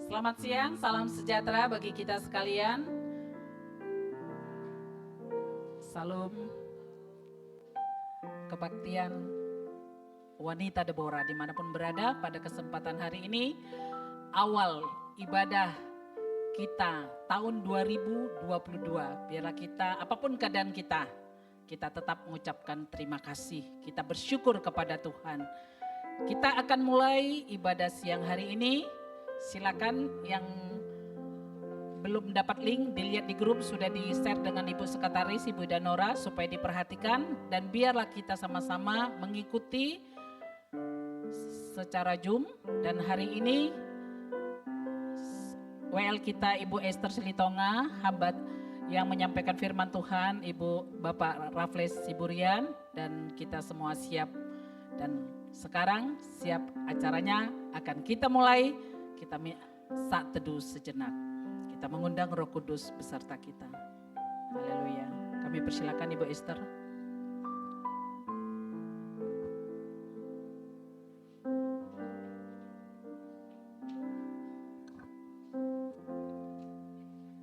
Selamat siang, salam sejahtera bagi kita sekalian. Salam kebaktian wanita Deborah dimanapun berada pada kesempatan hari ini. Awal ibadah kita tahun 2022. Biarlah kita, apapun keadaan kita tetap mengucapkan terima kasih. Kita bersyukur kepada Tuhan. Kita akan mulai ibadah siang hari ini. Silakan yang belum dapat link dilihat di grup, sudah di-share dengan Ibu Sekretaris, Ibu Danora, supaya diperhatikan. Dan biarlah kita sama-sama mengikuti secara Zoom. Dan hari ini WL kita Ibu Esther Silitonga, hamba yang menyampaikan firman Tuhan, Ibu Bapak Raffles Siburian, dan kita semua siap. Dan sekarang siap, acaranya akan kita mulai. Kita saat teduh sejenak. Kita mengundang Roh Kudus beserta kita. Haleluya. Kami persilakan Ibu Esther.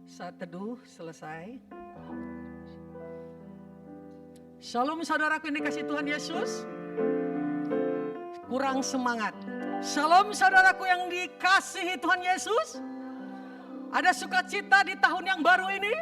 Saat teduh selesai. Shalom saudaraku yang dikasihi Tuhan Yesus. Kurang semangat. Shalom saudaraku yang dikasihi Tuhan Yesus. Ada sukacita di tahun yang baru ini.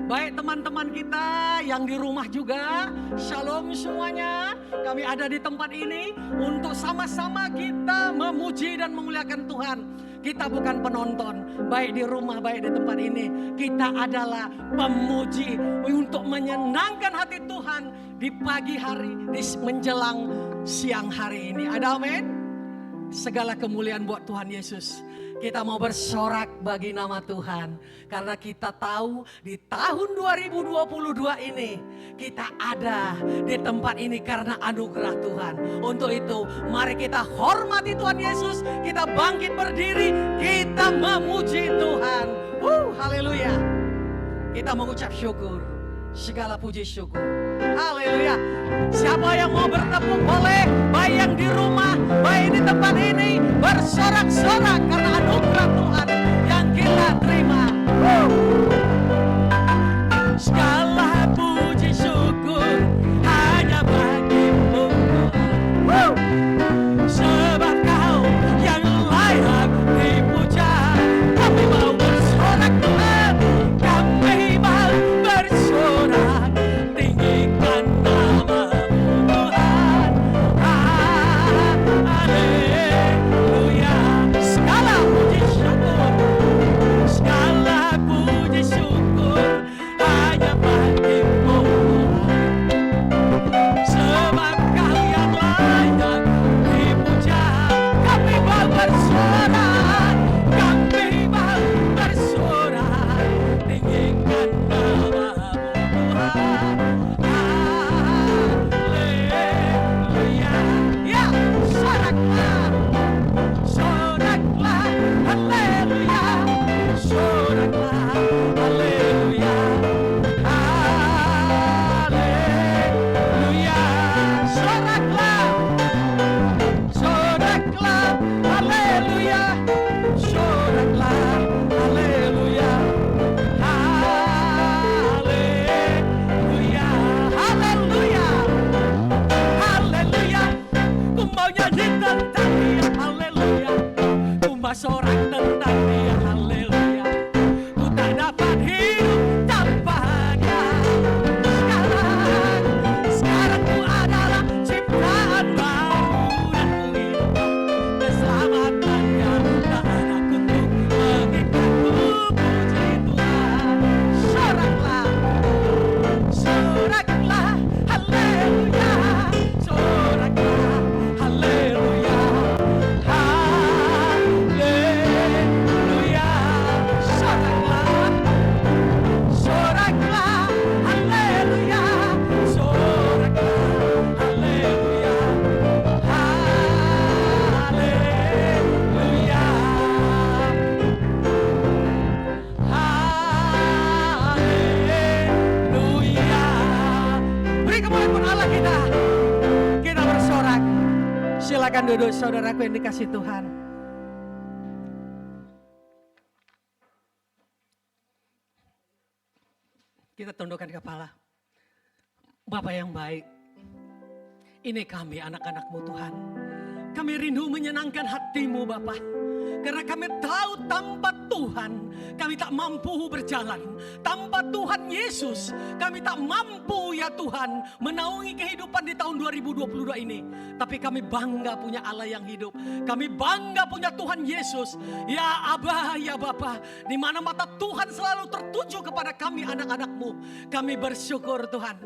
Baik teman-teman kita yang di rumah juga. Shalom semuanya. Kami ada di tempat ini untuk sama-sama kita memuji dan memuliakan Tuhan. Kita bukan penonton, baik di rumah, baik di tempat ini. Kita adalah pemuji untuk menyenangkan hati Tuhan di pagi hari, di menjelang siang hari ini. Ada amin? Segala kemuliaan buat Tuhan Yesus. Kita mau bersorak bagi nama Tuhan. Karena kita tahu di tahun 2022 ini kita ada di tempat ini karena anugerah Tuhan. Untuk itu mari kita hormati Tuhan Yesus. Kita bangkit berdiri. Kita memuji Tuhan. Haleluya. Kita mengucap syukur. Segala puji syukur. Haleluya. Siapa yang mau bertepuk boleh, baik yang di rumah, baik di tempat ini, bersorak-sorak karena anugerah Tuhan yang kita terima. Segala puji syukur hanya bagimu, sebab Kau yang layak dipuja. Kami mau bersorak Tuhan, kami mau bersorak, tinggikan nama Tuhan. Haleluya. Segala puji syukur, segala puji syukur hanya bagimu Tuhan, sebab Kau yang layak dipuja. Kami mau bersorak, kami mau bersorak, tinggikan namamu Tuhan. Haleluya. Ya, soraklah, soraklah, haleluya, soraklah, haleluya, haleluya, soraklah, soraklah, haleluya, soraklah, haleluya, haleluya, haleluya, haleluya. Ku mau nyanyi tentang Dia, haleluya. Ku mau sorak tentang Dia, haleluya. Ku tak dapat hidup tanpa Dia. Sekarang ku adalah ciptaan baru, dan ku hidup keselamatannya. Tak ada kutuk mengikat, ku puji Tuhan. Soraklah, soraklah, haleluya, soraklah, haleluya, haleluya, soraklah, soraklah, haleluya, soraklah, haleluya, haleluya, haleluya. Beri kemuliaan buat Allah kita. Kita bersorak. Silakan duduk saudaraku yang dikasihi Tuhan. Kita tundukkan kepala. Bapa yang baik, ini kami anak-anak-Mu Tuhan. Kami rindu menyenangkan hati-Mu Bapa. Karena kami tahu tanpa Tuhan kami tak mampu berjalan. Tanpa Tuhan Yesus kami tak mampu ya Tuhan menaungi kehidupan di tahun 2022 ini. Tapi kami bangga punya Allah yang hidup. Kami bangga punya Tuhan Yesus. Ya Aba, ya Bapa, di mana mata Tuhan selalu tertuju kepada kami anak-anak-Mu. Kami bersyukur Tuhan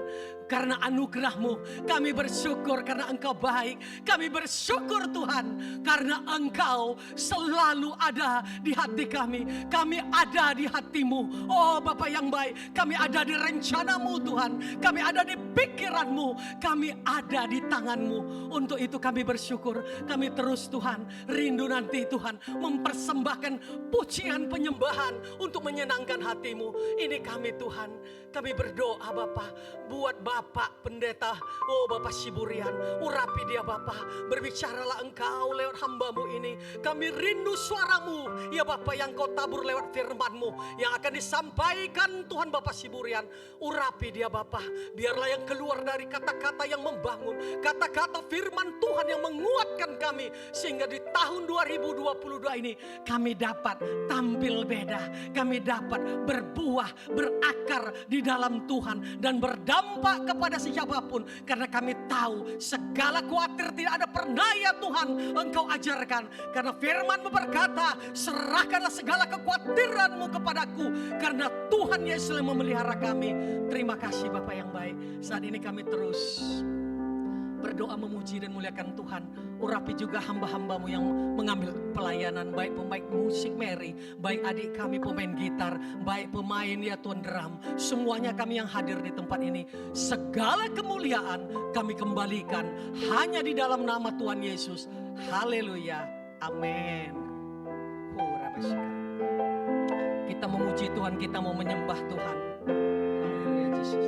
karena anugerah-Mu. Kami bersyukur karena Engkau baik. Kami bersyukur Tuhan karena Engkau selalu ada di hati kami. Kami ada di hati-Mu. Oh Bapa yang baik, kami ada di rencana-Mu Tuhan. Kami ada di pikiran-Mu. Kami ada di tangan-Mu. Untuk itu kami bersyukur. Kami terus Tuhan rindu nanti Tuhan mempersembahkan pujian penyembahan untuk menyenangkan hati-Mu. Ini kami Tuhan. Kami berdoa Bapa buat Bapak Pendeta. Oh Bapak Siburian, urapi dia Bapak. Berbicaralah Engkau lewat hamba-Mu ini. Kami rindu suara-Mu ya Bapak yang Kau tabur lewat firman-Mu yang akan disampaikan Tuhan Bapak Siburian. Urapi dia Bapak. Biarlah yang keluar dari kata-kata yang membangun, kata-kata firman Tuhan yang menguatkan kami, sehingga di tahun 2022 ini kami dapat tampil beda. Kami dapat berbuah, berakar di dalam Tuhan dan berdampak kepada siapapun, karena kami tahu segala khawatir tidak ada pernah ya Tuhan Engkau ajarkan. Karena firman-Mu berkata, serahkanlah segala kekhawatiran-Mu kepadaku, karena Tuhan Yesus yang memelihara kami. Terima kasih Bapak yang baik. Saat ini kami terus berdoa memuji dan muliakan Tuhan. Urapi juga hamba-hamba-Mu yang mengambil pelayanan, baik pemain musik Mary, baik adik kami pemain gitar, baik pemain ya Tuhan drum. Semuanya kami yang hadir di tempat ini. Segala kemuliaan kami kembalikan hanya di dalam nama Tuhan Yesus. Haleluya. Amin. Kita memuji Tuhan, kita mau menyembah Tuhan. Haleluya Yesus.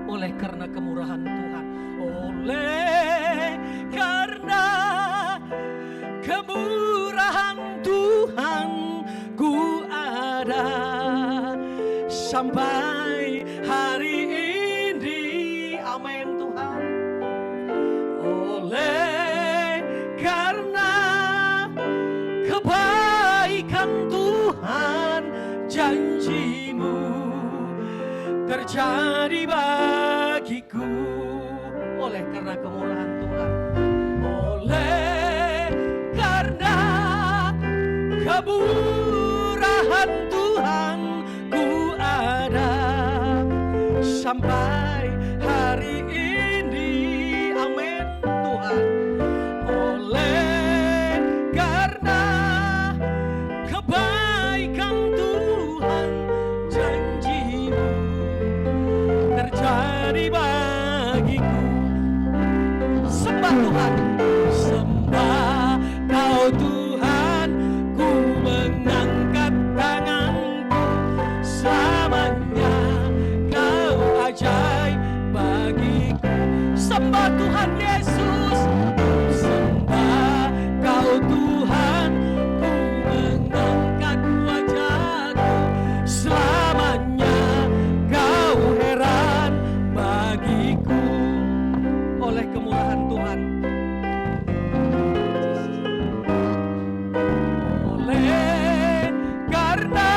Oleh karena kemurahan Tuhan, oleh karena kemurahan Tuhan, ku ada sampai hari ini. Amin Tuhan. Oleh karena kebaikan Tuhan, janji-Mu terjadi bagiku. Oleh karena kemurahan Tuhan, oleh karena kemurahan Tuhan, ku ada sampai hari ini. Amin Tuhan. Oleh karena kebaikan Tuhan, janji-Mu terjadi bagiku. Sembah Tuhan, sembah Kau Tuhan, ku mengangkat tanganku. Selamanya Kau ajaib bagiku. Sembah Tuhan Yesus, sembah Kau Tuhan, ku mengangkat wajahku. Selamanya Kau heran bagiku. Oleh kemurahan Tuhan, oleh karena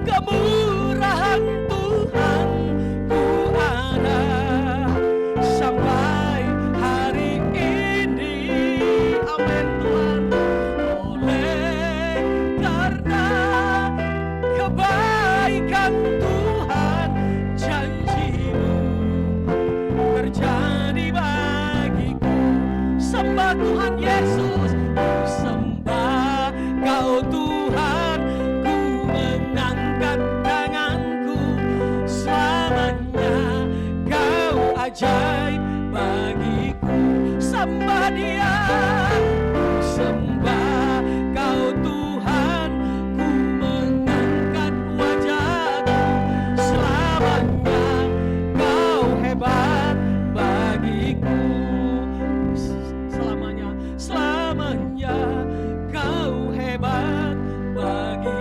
kemurahan Tuhan, ku ada sampai hari ini. Amin Tuhan. Oleh karena kebaikan Tuhan, janji-Mu terjadi bagiku. Sembah Tuhan Yesus, sembah Kau Tuhan, ku mengangkat tanganku. Selamanya Kau ajaib bagiku. Sembah Dia, sembah Kau Tuhan, ku mengangkat wajahku. Selamanya Kau hebat bagiku. Selamanya, selamanya Kau hebat bagiku.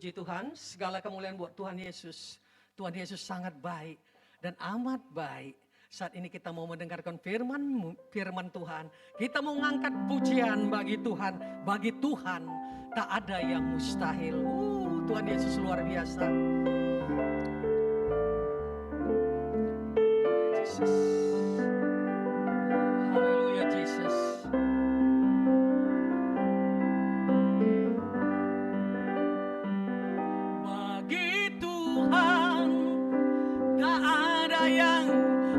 Puji Tuhan, segala kemuliaan buat Tuhan Yesus. Tuhan Yesus sangat baik dan amat baik. Saat ini kita mau mendengarkan firman Tuhan. Kita mau mengangkat pujian bagi Tuhan. Bagi Tuhan tak ada yang mustahil. Tuhan Yesus luar biasa. Jesus. Haleluya Jesus. Bagi Tuhan tak ada yang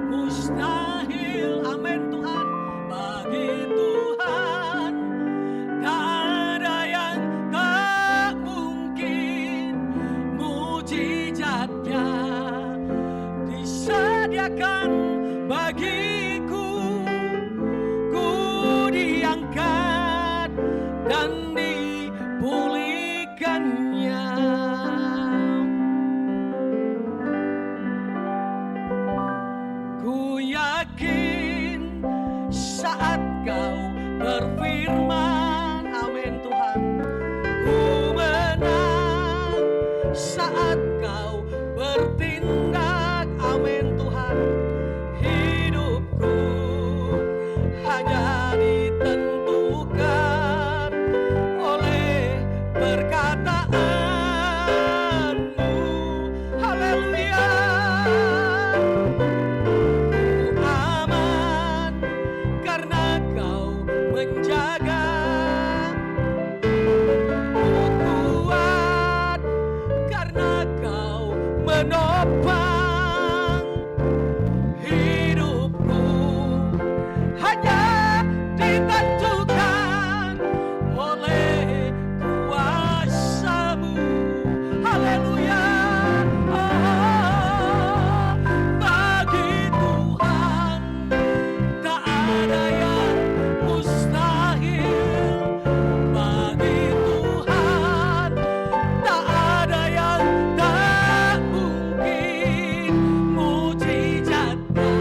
mustahil. Amin Tuhan. Bagi Tuhan tak ada yang tak mungkin. Mujizatnya disediakan bagiku. Ku diangkat dan dipulihkannya. Ku yakin saat kau berfirman, amin Tuhan. Ku menang saat kau bertindak, amin Tuhan. Hidupku hanya ditentukan oleh perkataanmu. Haleluya. Menjaga kuat karena kau menopang hidupku. Hanya ditentukan oleh kuasa-Mu. Haleluya. Bagi Tuhan tak ada yang mustahil. Bagi Tuhan tak ada yang tak mungkin. Mujizatnya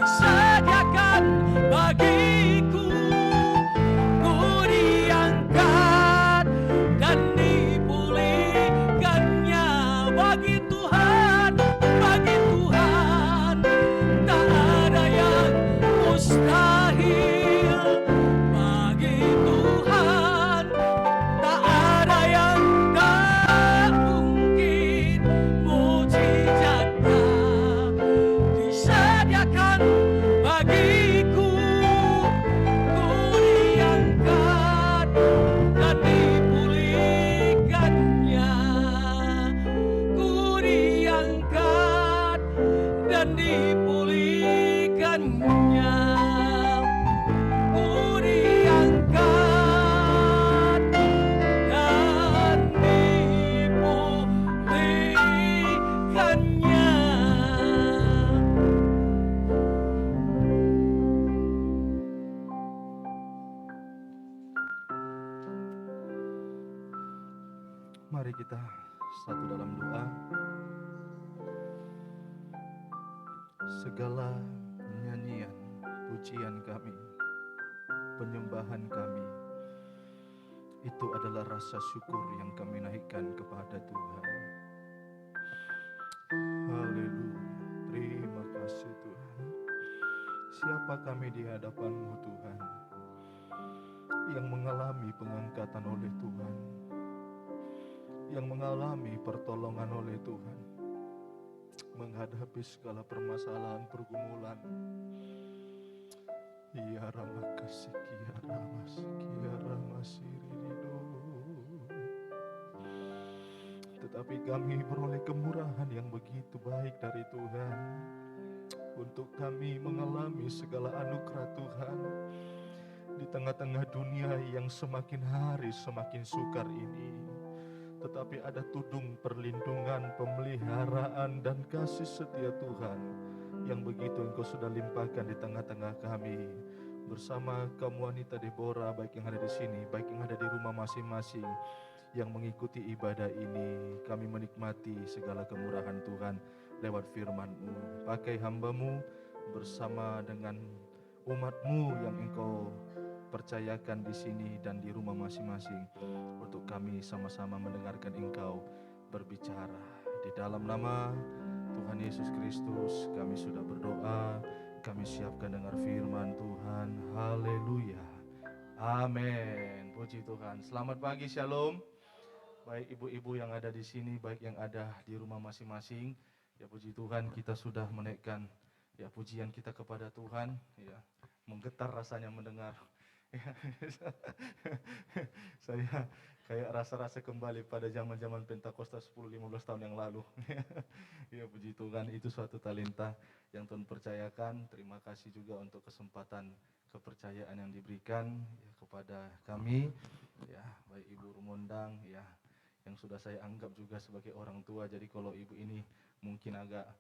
disediakan bagiku. Ku diangkat dan dipulihkannya. Bagi Tuhan tak ada yang mustahil. Bagi Tuhan tak ada yang tak mungkin. Mujizatnya disediakan bagiku. Ku diangkat dan dipulihkannya. Ku diangkat dan dipulihkannya. Ku diangkat dan dipulihkannya. Mari kita satu dalam doa. Segala nyanyian, pujian kami, penyembahan kami, itu adalah rasa syukur yang kami naikkan kepada Tuhan. Haleluya, terima kasih Tuhan. Siapa kami di hadapan-Mu Tuhan, yang mengalami pengangkatan oleh Tuhan, yang mengalami pertolongan oleh Tuhan, menghadapi segala permasalahan pergumulan. Ya ramakasih, ya ramasirido. Tetapi kami beroleh kemurahan yang begitu baik dari Tuhan, untuk kami mengalami segala anugerah Tuhan di tengah-tengah dunia yang semakin hari semakin sukar ini. Tetapi ada tudung perlindungan, pemeliharaan, dan kasih setia Tuhan yang begitu Engkau sudah limpahkan di tengah-tengah kami. Bersama kaum wanita Deborah, baik yang ada di sini, baik yang ada di rumah masing-masing, yang mengikuti ibadah ini, kami menikmati segala kemurahan Tuhan lewat firman-Mu. Pakai hamba-Mu bersama dengan umat-Mu yang Engkau percayakan di sini dan di rumah masing-masing untuk kami sama-sama mendengarkan Engkau berbicara. Di dalam nama Tuhan Yesus Kristus kami sudah berdoa, kami siapkan dengar firman Tuhan. Haleluya. Amin. Puji Tuhan. Selamat pagi, Shalom. Baik ibu-ibu yang ada di sini, baik yang ada di rumah masing-masing. Ya puji Tuhan, kita sudah menaikkan ya pujian kita kepada Tuhan. Ya, menggetar rasanya mendengar. Saya kayak rasa-rasa kembali pada zaman-zaman Pentakosta 10-15 tahun yang lalu. Ya puji Tuhan, itu suatu talenta yang Tuhan percayakan. Terima kasih juga untuk kesempatan kepercayaan yang diberikan ya, kepada kami. Ya, baik Ibu Rumondang ya, yang sudah saya anggap juga sebagai orang tua. Jadi kalau ibu ini mungkin agak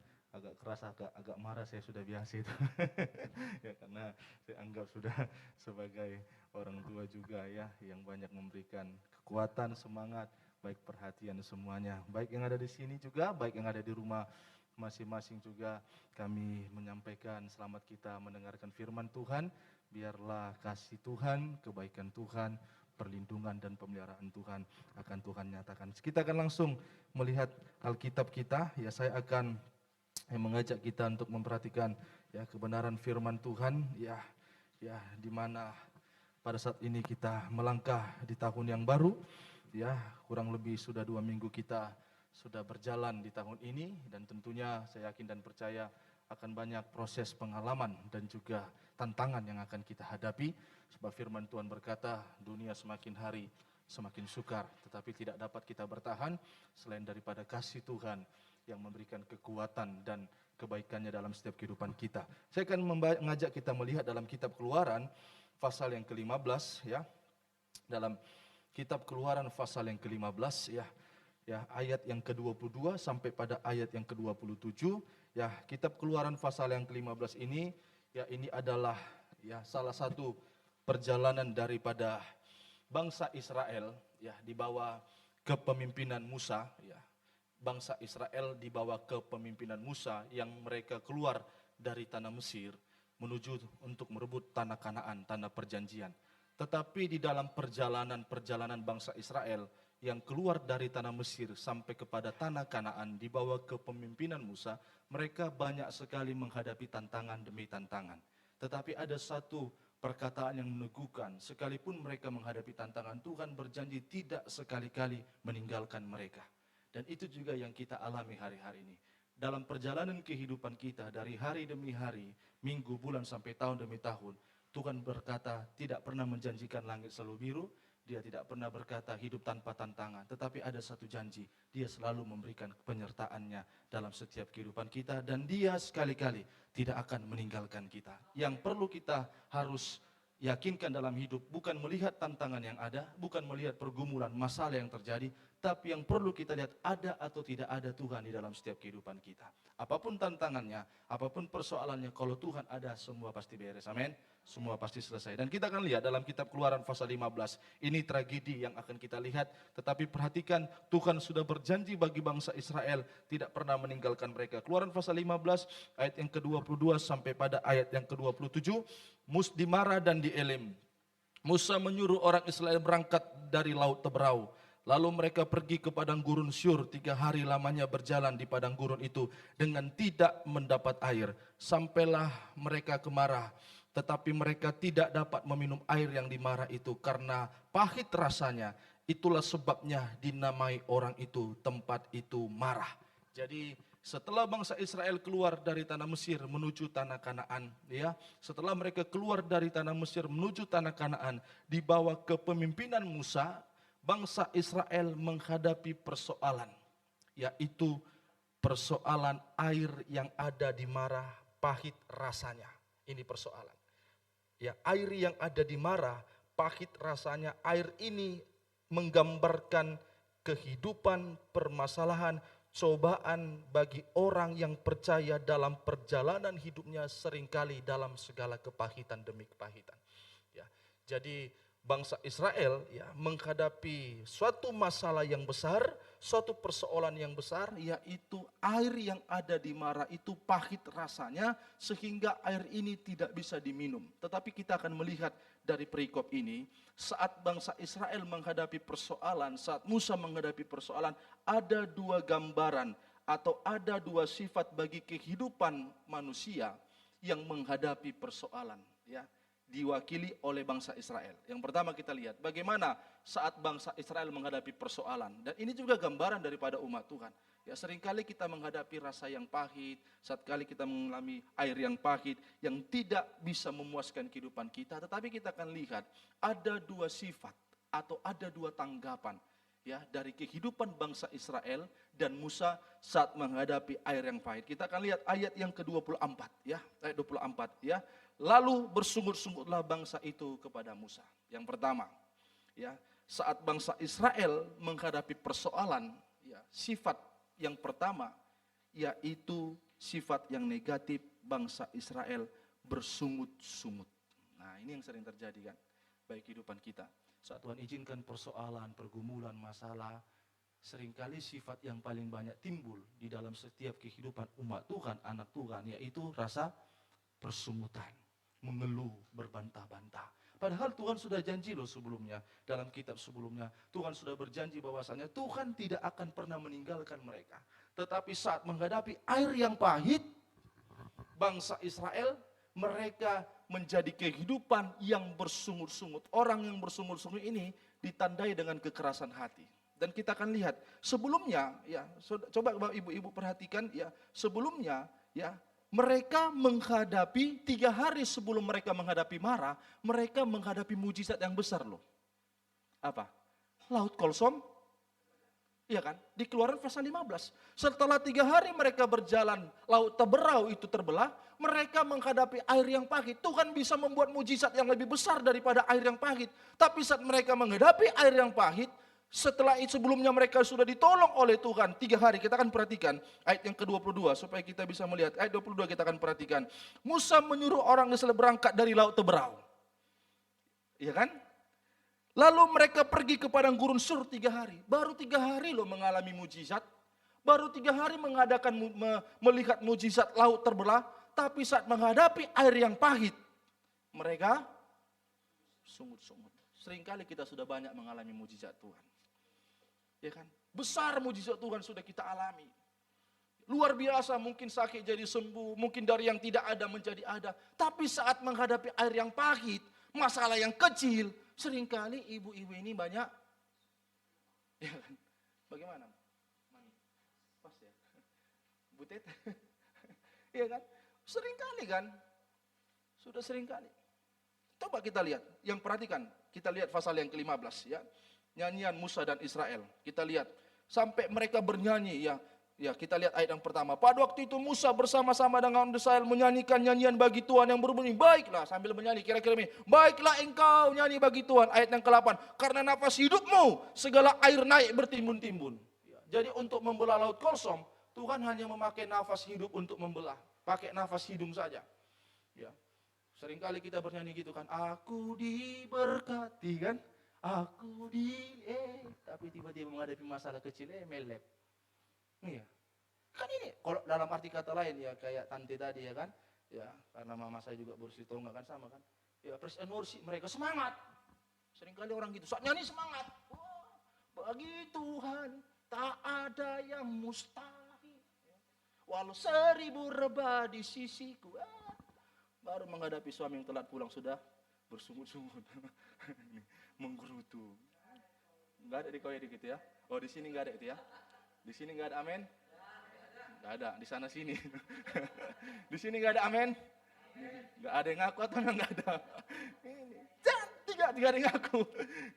keras, agak marah, saya sudah biasa itu. Ya karena saya anggap sudah sebagai orang tua juga ya, yang banyak memberikan kekuatan, semangat, baik perhatian semuanya. Baik yang ada di sini juga, baik yang ada di rumah masing-masing juga, kami menyampaikan selamat kita mendengarkan firman Tuhan. Biarlah kasih Tuhan, kebaikan Tuhan, perlindungan dan pemeliharaan Tuhan akan Tuhan nyatakan. Kita akan langsung melihat Alkitab kita. Ya, saya akan mengajak kita untuk memperhatikan ya kebenaran firman Tuhan. Ya di mana pada saat ini kita melangkah di tahun yang baru. Ya, kurang lebih sudah 2 minggu kita sudah berjalan di tahun ini, dan tentunya saya yakin dan percaya akan banyak proses pengalaman dan juga tantangan yang akan kita hadapi. Sebab firman Tuhan berkata, dunia semakin hari semakin sukar, tetapi tidak dapat kita bertahan selain daripada kasih Tuhan yang memberikan kekuatan dan kebaikannya dalam setiap kehidupan kita. Saya akan mengajak kita melihat dalam kitab Keluaran pasal yang ke-15 ya. Dalam kitab Keluaran pasal yang ke-15 ya, ayat yang ke-22 sampai pada ayat yang ke-27. Ya, kitab Keluaran pasal yang ke-15 ini ya, ini adalah ya salah satu perjalanan daripada bangsa Israel ya, dibawa kepemimpinan Musa ya. Bangsa Israel dibawa kepemimpinan Musa yang mereka keluar dari tanah Mesir menuju untuk merebut tanah Kanaan, tanah perjanjian. Tetapi di dalam perjalanan bangsa Israel yang keluar dari tanah Mesir sampai kepada tanah Kanaan dibawa kepemimpinan Musa, mereka banyak sekali menghadapi tantangan demi tantangan. Tetapi ada satu perkataan yang meneguhkan, sekalipun mereka menghadapi tantangan, Tuhan berjanji tidak sekali-kali meninggalkan mereka. Dan itu juga yang kita alami hari-hari ini. Dalam perjalanan kehidupan kita dari hari demi hari, minggu, bulan sampai tahun demi tahun, Tuhan berkata tidak pernah menjanjikan langit selalu biru. Dia tidak pernah berkata hidup tanpa tantangan. Tetapi ada satu janji, Dia selalu memberikan penyertaannya dalam setiap kehidupan kita. Dan Dia sekali-kali tidak akan meninggalkan kita. Yang perlu kita harus yakinkan dalam hidup, bukan melihat tantangan yang ada, bukan melihat pergumulan, masalah yang terjadi, tapi yang perlu kita lihat, ada atau tidak ada Tuhan di dalam setiap kehidupan kita. Apapun tantangannya, apapun persoalannya, kalau Tuhan ada, semua pasti beres. Amin. Semua pasti selesai. Dan kita akan lihat dalam kitab Keluaran pasal 15. Ini tragedi yang akan kita lihat. Tetapi perhatikan, Tuhan sudah berjanji bagi bangsa Israel tidak pernah meninggalkan mereka. Keluaran pasal 15 ayat yang ke-22 sampai pada ayat yang ke-27. Di Mara dan di Elim, Musa menyuruh orang Israel berangkat dari laut Teberau. Lalu mereka pergi ke padang gurun Syur. 3 hari lamanya berjalan di padang gurun itu dengan tidak mendapat air. Sampailah mereka ke Mara, tetapi mereka tidak dapat meminum air yang di Mara itu karena pahit rasanya. Itulah sebabnya dinamai orang itu, tempat itu, Marah. Jadi setelah bangsa Israel keluar dari tanah Mesir menuju tanah Kanaan, ya, setelah mereka keluar dari tanah Mesir menuju tanah Kanaan, di bawah kepemimpinan Musa, bangsa Israel menghadapi persoalan, yaitu persoalan air yang ada di Marah pahit rasanya. Ini persoalan. Ya, air yang ada di Marah pahit rasanya. Air ini menggambarkan kehidupan, permasalahan, cobaan bagi orang yang percaya dalam perjalanan hidupnya seringkali dalam segala kepahitan demi kepahitan. Ya, jadi bangsa Israel ya menghadapi suatu masalah yang besar, suatu persoalan yang besar, yaitu air yang ada di Mara itu pahit rasanya sehingga air ini tidak bisa diminum. Tetapi kita akan melihat dari perikop ini, saat bangsa Israel menghadapi persoalan, saat Musa menghadapi persoalan, ada dua gambaran atau ada dua sifat bagi kehidupan manusia yang menghadapi persoalan, ya, diwakili oleh bangsa Israel. Yang pertama kita lihat bagaimana saat bangsa Israel menghadapi persoalan. Dan ini juga gambaran daripada umat Tuhan. Ya, seringkali kita menghadapi rasa yang pahit, satkali kita mengalami air yang pahit yang tidak bisa memuaskan kehidupan kita. Tetapi kita akan lihat ada dua sifat atau ada dua tanggapan, ya, dari kehidupan bangsa Israel dan Musa saat menghadapi air yang pahit. Kita akan lihat ayat yang ke-24, ya, ayat 24, ya. Lalu bersungut-sungutlah bangsa itu kepada Musa. Yang pertama, ya, saat bangsa Israel menghadapi persoalan, ya, sifat yang pertama yaitu sifat yang negatif, bangsa Israel bersungut-sungut. Nah, ini yang sering terjadi kan, baik kehidupan kita. Saat Tuhan izinkan persoalan, pergumulan, masalah, seringkali sifat yang paling banyak timbul di dalam setiap kehidupan umat Tuhan, anak Tuhan, yaitu rasa persungutan, mengeluh, berbantah-bantah. Padahal Tuhan sudah janji loh sebelumnya, dalam kitab sebelumnya, Tuhan sudah berjanji bahwasanya Tuhan tidak akan pernah meninggalkan mereka. Tetapi saat menghadapi air yang pahit, bangsa Israel, mereka menjadi kehidupan yang bersungut-sungut. Orang yang bersungut-sungut ini ditandai dengan kekerasan hati. Dan kita akan lihat sebelumnya, ya, coba Bapak Ibu perhatikan, ya, sebelumnya, ya, mereka menghadapi 3 hari sebelum mereka menghadapi Mara, mereka menghadapi mujizat yang besar loh. Apa? Laut Kolsom. Iya kan? Di Keluaran pasal 15. Setelah 3 hari mereka berjalan, laut Teberau itu terbelah, mereka menghadapi air yang pahit. Tuhan bisa membuat mujizat yang lebih besar daripada air yang pahit. Tapi saat mereka menghadapi air yang pahit, setelah itu sebelumnya mereka sudah ditolong oleh Tuhan 3 hari. Kita akan perhatikan ayat yang ke-22 supaya kita bisa melihat. Ayat 22 kita akan perhatikan. Musa menyuruh orang Israel berangkat dari laut Teberau. Iya kan? Lalu mereka pergi ke padang gurun Sur 3 hari. Baru 3 hari loh mengalami mujizat. Baru 3 hari melihat mujizat laut terbelah. Tapi saat menghadapi air yang pahit, mereka sungut-sungut. Seringkali kita sudah banyak mengalami mujizat Tuhan. Ya kan? Besar mujizat Tuhan sudah kita alami. Luar biasa, mungkin sakit jadi sembuh, mungkin dari yang tidak ada menjadi ada. Tapi saat menghadapi air yang pahit, masalah yang kecil, seringkali ibu-ibu ini banyak, ya kan? Bagaimana? Mami, pas ya? Butet? Iya kan? Seringkali kan? Sudah seringkali. Coba kita lihat, yang perhatikan, kita lihat pasal yang ke-15 ya. Nyanyian Musa dan Israel. Kita lihat sampai mereka bernyanyi ya. Ya, kita lihat ayat yang pertama. Pada waktu itu Musa bersama-sama dengan Israel menyanyikan nyanyian bagi Tuhan yang berbunyi, baiklah, sambil menyanyi kira-kira ini, baiklah engkau nyanyi bagi Tuhan. Ayat yang ke-8, karena nafas hidupmu segala air naik bertimbun-timbun. Ya, jadi untuk membelah laut Kolsom, Tuhan hanya memakai nafas hidup untuk membelah. Pakai nafas hidung saja. Ya. Seringkali kita bernyanyi gitu kan, aku diberkati kan, aku tapi tiba-tiba menghadapi masalah kecil, melep. Iya, kan ini, kalau dalam arti kata lain ya kayak tante tadi ya kan, ya karena mama saya juga bersih tonggak kan sama kan, ya praise and worship, mereka semangat. Seringkali orang gitu, saat nyanyi semangat, bagi Tuhan tak ada yang mustahil, walau 1000 rebah di sisiku. Baru menghadapi suami yang telat pulang sudah bersungut-sungut, menggerutu. Enggak ada di kau gitu ya? Oh di sini enggak ada itu ya? Di sini enggak ada amin? Enggak ada, di sana sini. Di sini enggak ada amin? Enggak ada yang ngaku atau enggak ada? Ini tiga hari ngaku.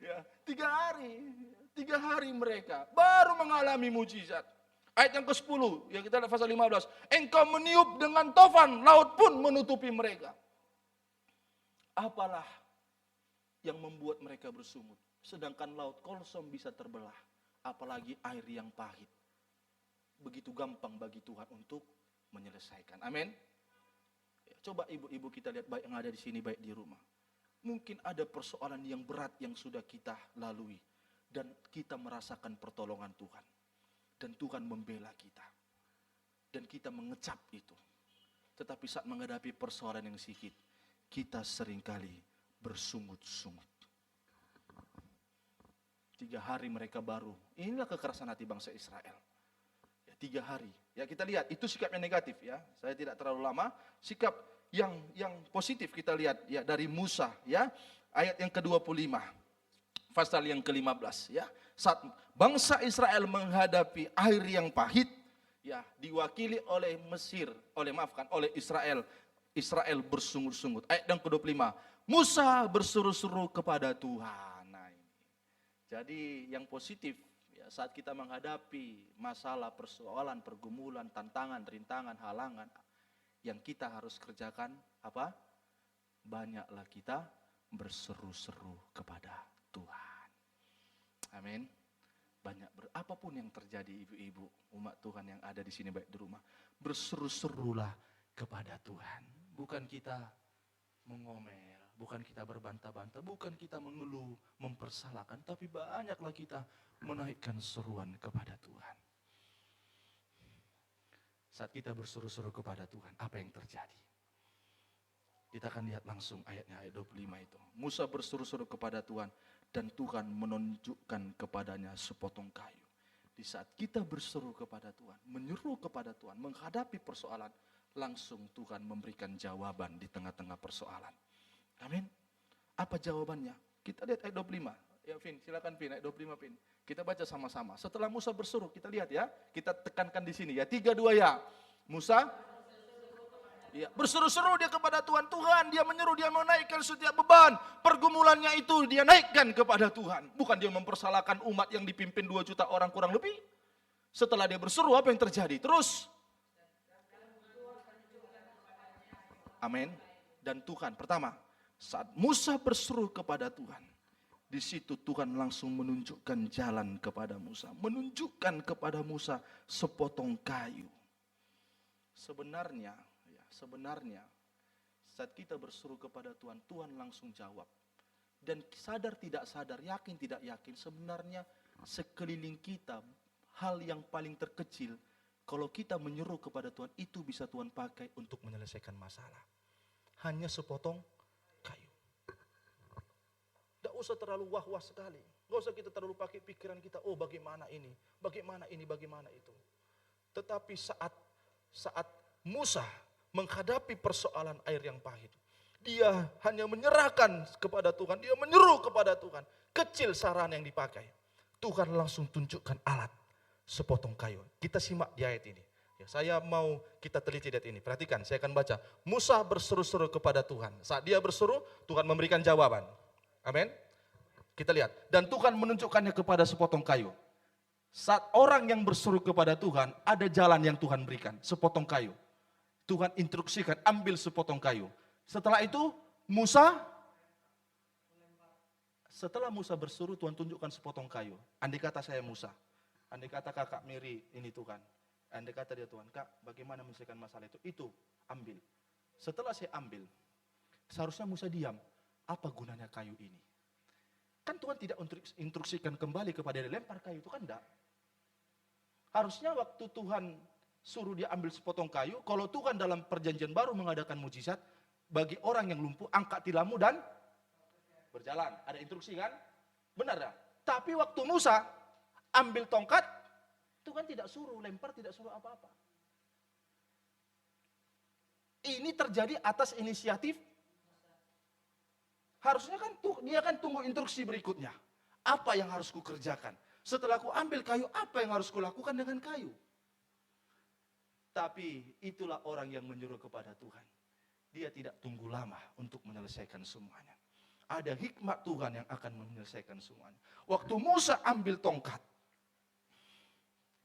Ya, 3 hari mereka baru mengalami mujizat. Ayat yang ke-10, yang kita lihat pasal 15. Engkau meniup dengan tofan, laut pun menutupi mereka. Apalah yang membuat mereka bersungut. Sedangkan laut Kolsom bisa terbelah. Apalagi air yang pahit. Begitu gampang bagi Tuhan untuk menyelesaikan. Amin. Ya, coba ibu-ibu kita lihat baik yang ada di sini, baik di rumah. Mungkin ada persoalan yang berat yang sudah kita lalui. Dan kita merasakan pertolongan Tuhan. Dan Tuhan membela kita. Dan kita mengecap itu. Tetapi saat menghadapi persoalan yang sedikit, kita seringkali bersungut-sungut. 3 hari mereka baru. Inilah kekerasan hati bangsa Israel. Ya, 3 hari. Ya, kita lihat itu sikap yang negatif ya. Saya tidak terlalu lama. Sikap yang positif kita lihat ya dari Musa ya. Ayat yang ke-25. Pasal yang ke-15 ya. Saat bangsa Israel menghadapi air yang pahit ya, diwakili oleh oleh Israel. Israel bersungut-sungut. Ayat yang ke-25. Musa berseru-seru kepada Tuhan. Nah, ini. Jadi yang positif ya, saat kita menghadapi masalah, persoalan, pergumulan, tantangan, rintangan, halangan, yang kita harus kerjakan apa? Banyaklah kita berseru-seru kepada Tuhan. Amin. Apapun yang terjadi ibu-ibu, umat Tuhan yang ada di sini baik di rumah, berseru-serulah kepada Tuhan. Bukan kita mengomel, bukan kita berbantah-bantah, bukan kita mengeluh, mempersalahkan, tapi banyaklah kita menaikkan seruan kepada Tuhan. Saat kita berseru-seru kepada Tuhan, apa yang terjadi? Kita akan lihat langsung ayatnya, ayat 25 itu. Musa berseru-seru kepada Tuhan, dan Tuhan menunjukkan kepadanya sepotong kayu. Di saat kita berseru kepada Tuhan, menyeru kepada Tuhan, menghadapi persoalan, langsung Tuhan memberikan jawaban di tengah-tengah persoalan. Amin. Apa jawabannya? Kita lihat ayat 25. Ya Vin, silakan Vin, ayat 25 Vin. Kita baca sama-sama. Setelah Musa berseru, kita lihat ya. Kita tekankan di sini ya. 3, 2 ya. Musa ya, berseru-seru dia kepada Tuhan. Tuhan, dia menyeru, dia menaikkan setiap beban. Pergumulannya itu dia naikkan kepada Tuhan. Bukan dia mempersalahkan umat yang dipimpin 2 juta orang kurang lebih. Setelah dia berseru, apa yang terjadi? Terus. Amin. Dan Tuhan, pertama, saat Musa berseru kepada Tuhan, di situ Tuhan langsung menunjukkan jalan kepada Musa. Menunjukkan kepada Musa sepotong kayu. Sebenarnya, saat kita berseru kepada Tuhan, Tuhan langsung jawab. Dan sadar tidak sadar, yakin tidak yakin, sebenarnya sekeliling kita, hal yang paling terkecil, kalau kita menyeru kepada Tuhan, itu bisa Tuhan pakai untuk menyelesaikan masalah. Hanya sepotong kayu. Tidak usah terlalu wah-wah sekali. Tidak usah kita terlalu pakai pikiran kita, oh bagaimana ini, bagaimana itu. Tetapi saat Musa menghadapi persoalan air yang pahit, dia hanya menyerahkan kepada Tuhan, dia menyeru kepada Tuhan. Kecil saran yang dipakai. Tuhan langsung tunjukkan alat, sepotong kayu. Kita simak di ayat ini. Ya, saya mau kita teliti ayat ini. Perhatikan, saya akan baca. Musa berseru-seru kepada Tuhan. Saat dia berseru, Tuhan memberikan jawaban. Amin. Kita lihat. Dan Tuhan menunjukkannya kepada sepotong kayu. Saat orang yang berseru kepada Tuhan, ada jalan yang Tuhan berikan, sepotong kayu. Tuhan instruksikan, ambil sepotong kayu. Setelah itu, setelah Musa berseru, Tuhan tunjukkan sepotong kayu. Andai kata saya Musa, andai kata kakak Mary ini Tuhan, andai kata dia Tuhan, Kak, bagaimana menyelesaikan masalah itu? Itu, ambil. Setelah saya ambil, seharusnya Musa diam. Apa gunanya kayu ini? Kan Tuhan tidak instruksikan kembali kepada dia, lempar kayu itu kan enggak. Harusnya waktu Tuhan suruh dia ambil sepotong kayu, kalau Tuhan dalam perjanjian baru mengadakan mujizat, bagi orang yang lumpuh, angkat tilammu dan berjalan. Ada instruksi kan? Benar dah. Tapi waktu Musa ambil tongkat, Tuhan tidak suruh lempar, tidak suruh apa-apa. Ini terjadi atas inisiatif. Harusnya kan dia kan tunggu instruksi berikutnya. Apa yang harus kukerjakan? Setelah ku ambil kayu, apa yang harus kulakukan dengan kayu? Tapi itulah orang yang menyuruh kepada Tuhan. Dia tidak tunggu lama untuk menyelesaikan semuanya. Ada hikmat Tuhan yang akan menyelesaikan semuanya. Waktu Musa ambil tongkat,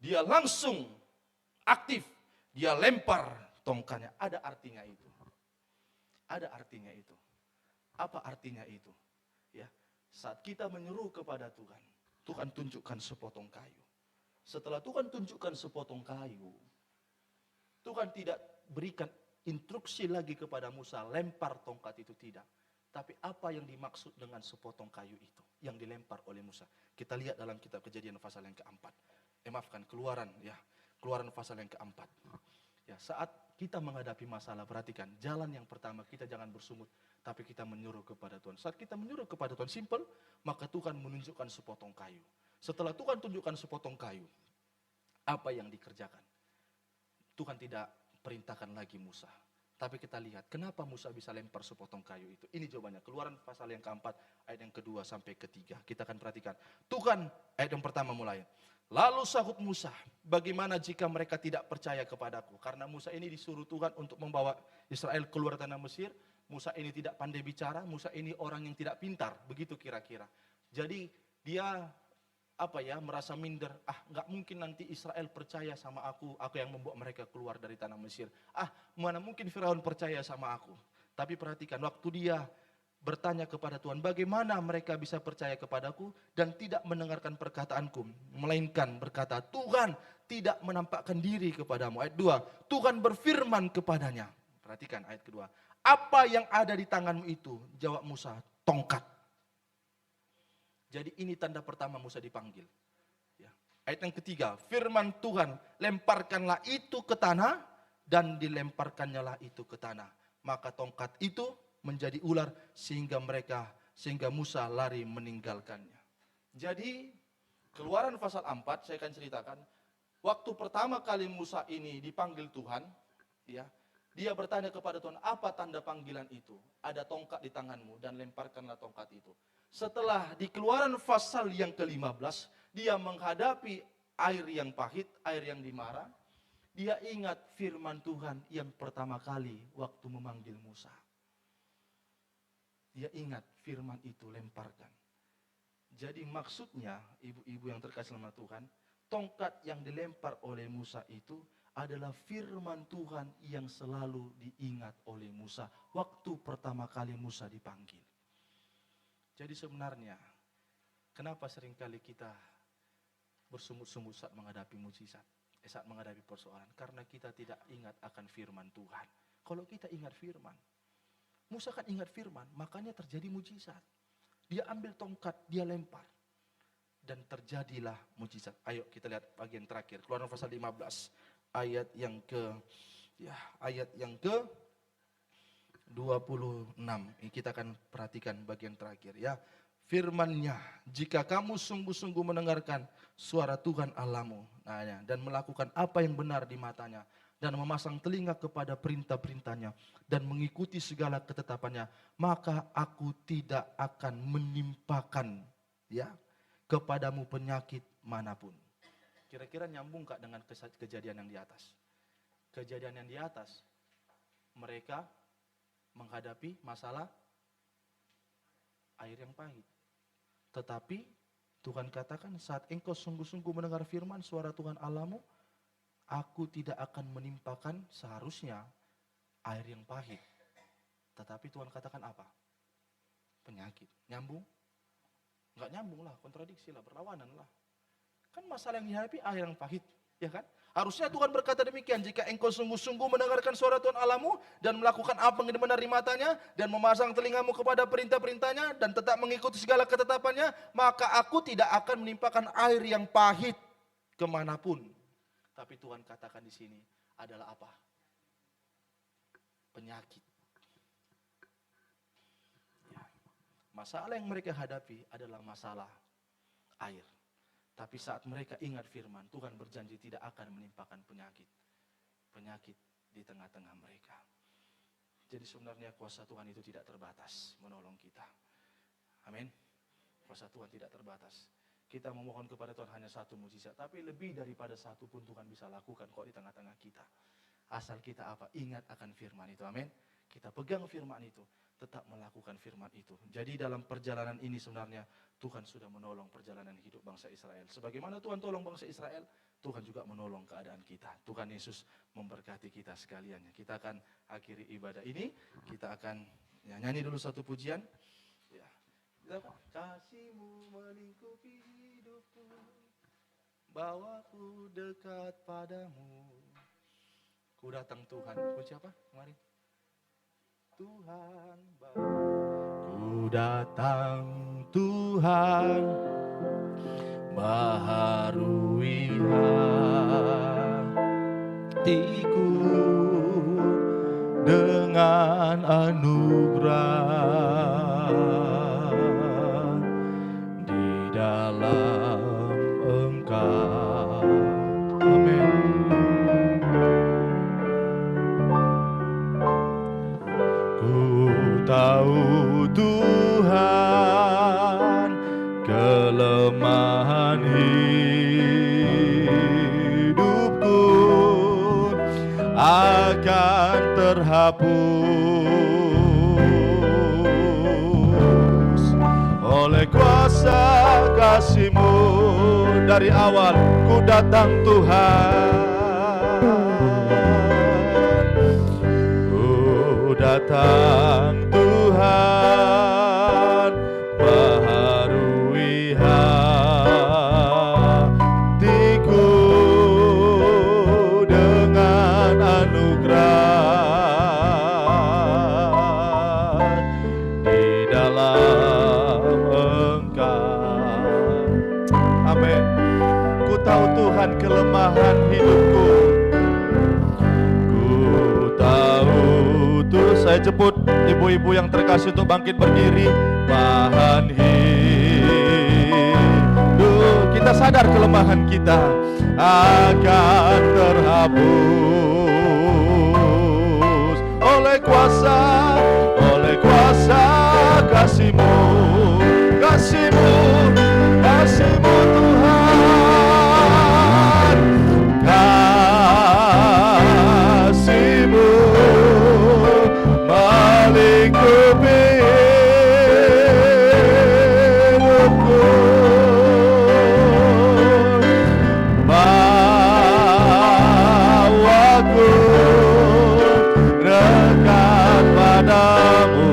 dia langsung aktif. Dia lempar tongkatnya. Ada artinya itu. Ada artinya itu. Apa artinya itu? Ya, saat kita menyeru kepada Tuhan, Tuhan tunjukkan sepotong kayu. Setelah Tuhan tunjukkan sepotong kayu, Tuhan tidak berikan instruksi lagi kepada Musa, lempar tongkat itu, tidak. Tapi apa yang dimaksud dengan sepotong kayu itu yang dilempar oleh Musa? Kita lihat dalam kitab Kejadian pasal yang keempat. Keluaran ya. Keluaran pasal yang keempat. Ya, saat kita menghadapi masalah, perhatikan, jalan yang pertama kita jangan bersungut, tapi kita menyuruh kepada Tuhan. Saat kita menyuruh kepada Tuhan, simple, maka Tuhan menunjukkan sepotong kayu. Setelah Tuhan tunjukkan sepotong kayu, apa yang dikerjakan? Tuhan tidak perintahkan lagi Musa. Tapi kita lihat, kenapa Musa bisa lempar sepotong kayu itu? Ini jawabannya, Keluaran pasal yang keempat, ayat yang kedua sampai ketiga. Kita akan perhatikan. Tuhan, ayat yang pertama mulai. Lalu sahut Musa, bagaimana jika mereka tidak percaya kepadaku? Karena Musa ini disuruh Tuhan untuk membawa Israel keluar tanah Mesir. Musa ini tidak pandai bicara, Musa ini orang yang tidak pintar, begitu kira-kira. Jadi dia merasa minder, nggak mungkin nanti Israel percaya sama aku yang membawa mereka keluar dari tanah Mesir. Mana mungkin Firaun percaya sama aku. Tapi perhatikan, waktu dia bertanya kepada Tuhan, bagaimana mereka bisa percaya kepadaku dan tidak mendengarkan perkataanku, melainkan berkata, Tuhan tidak menampakkan diri kepadamu. Ayat 2, Tuhan berfirman kepadanya. Perhatikan ayat kedua, apa yang ada di tanganmu itu? Jawab Musa, tongkat. Jadi ini tanda pertama Musa dipanggil. Ya. Ayat yang ketiga, firman Tuhan, lemparkanlah itu ke tanah, dan dilemparkannya lah itu ke tanah. Maka tongkat itu menjadi ular sehingga Musa lari meninggalkannya. Jadi Keluaran pasal 4 saya akan ceritakan. Waktu pertama kali Musa ini dipanggil Tuhan, ya, dia bertanya kepada Tuhan, apa tanda panggilan itu? Ada tongkat di tanganmu dan lemparkanlah tongkat itu. Setelah di Keluaran pasal yang ke-15, dia menghadapi air yang pahit, air yang dimara. Dia ingat firman Tuhan yang pertama kali waktu memanggil Musa. Dia ingat firman itu, lemparkan. Jadi maksudnya, ibu-ibu yang terkasih sama Tuhan, tongkat yang dilempar oleh Musa itu adalah firman Tuhan yang selalu diingat oleh Musa waktu pertama kali Musa dipanggil. Jadi sebenarnya, kenapa seringkali kita bersungut-sungut saat menghadapi mujizat, saat menghadapi persoalan? Karena kita tidak ingat akan firman Tuhan. Kalau kita ingat firman, Musa kan ingat firman, makanya terjadi mujizat. Dia ambil tongkat, dia lempar. Dan terjadilah mujizat. Ayo kita lihat bagian terakhir, Keluaran pasal 15, ayat yang ke 26. Ini kita akan perhatikan bagian terakhir ya. Firman-Nya, jika kamu sungguh-sungguh mendengarkan suara Tuhan Allahmu, dan melakukan apa yang benar di matanya, dan memasang telinga kepada perintah-perintahnya, dan mengikuti segala ketetapannya, maka aku tidak akan menimpakan kepadamu penyakit manapun. Kira-kira nyambung gak dengan kejadian yang di atas? Kejadian yang di atas, mereka menghadapi masalah air yang pahit. Tetapi Tuhan katakan, saat engkau sungguh-sungguh mendengar firman suara Tuhan Allahmu, aku tidak akan menimpakan seharusnya air yang pahit. Tetapi Tuhan katakan apa? Penyakit. Nyambung? Enggak nyambung lah, kontradiksi lah, berlawanan lah. Kan masalah yang dihadapi air yang pahit, ya kan? Harusnya Tuhan berkata demikian, jika engkau sungguh-sungguh mendengarkan suara Tuhan Allahmu dan melakukan apa yang benar di matanya dan memasang telingamu kepada perintah-perintahnya dan tetap mengikuti segala ketetapannya, maka aku tidak akan menimpakan air yang pahit kemanapun. Tapi Tuhan katakan di sini adalah apa? Penyakit. Ya. Masalah yang mereka hadapi adalah masalah air. Tapi saat mereka ingat firman, Tuhan berjanji tidak akan menimpakan penyakit di tengah-tengah mereka. Jadi sebenarnya kuasa Tuhan itu tidak terbatas menolong kita. Amin. Kuasa Tuhan tidak terbatas. Kita memohon kepada Tuhan hanya satu mujizat, tapi lebih daripada satu pun Tuhan bisa lakukan kok di tengah-tengah kita. Asal kita apa? Ingat akan firman itu. Amin. Kita pegang firman itu, tetap melakukan firman itu. Jadi dalam perjalanan ini sebenarnya Tuhan sudah menolong perjalanan hidup bangsa Israel. Sebagaimana Tuhan tolong bangsa Israel, Tuhan juga menolong keadaan kita. Tuhan Yesus memberkati kita sekalian. Kita akan akhiri ibadah ini, kita akan nyanyi dulu satu pujian. Ya. Kasih-Mu melingkupi hidupku, bawaku dekat padamu. Ku datang Tuhan. Kunci apa kemarin? Tuhan bawa datang Tuhan, baharui hatiku dengan anugerah di dalam Engkau. Amin. Ku tahu Tuhan kelemahan hidupku akan terhapus oleh kuasa kasih-Mu. Dari awal ku datang Tuhan, ku datang Tuhan, baharui hatiku dengan anugerah di dalam Engkau. Amin. Ku tahu Tuhan kelemahan hidupku. Ku tahu Tuhan. Saya jemput ibu-ibu yang terkasih untuk bangkit berdiri. Bahan hidup, kita sadar kelemahan kita akan terhapus oleh kuasa kasih-Mu, kasih-Mu, kasih-Mu Tuhan, kasih-Mu melingkupi hidupku, bawaku dekat padamu.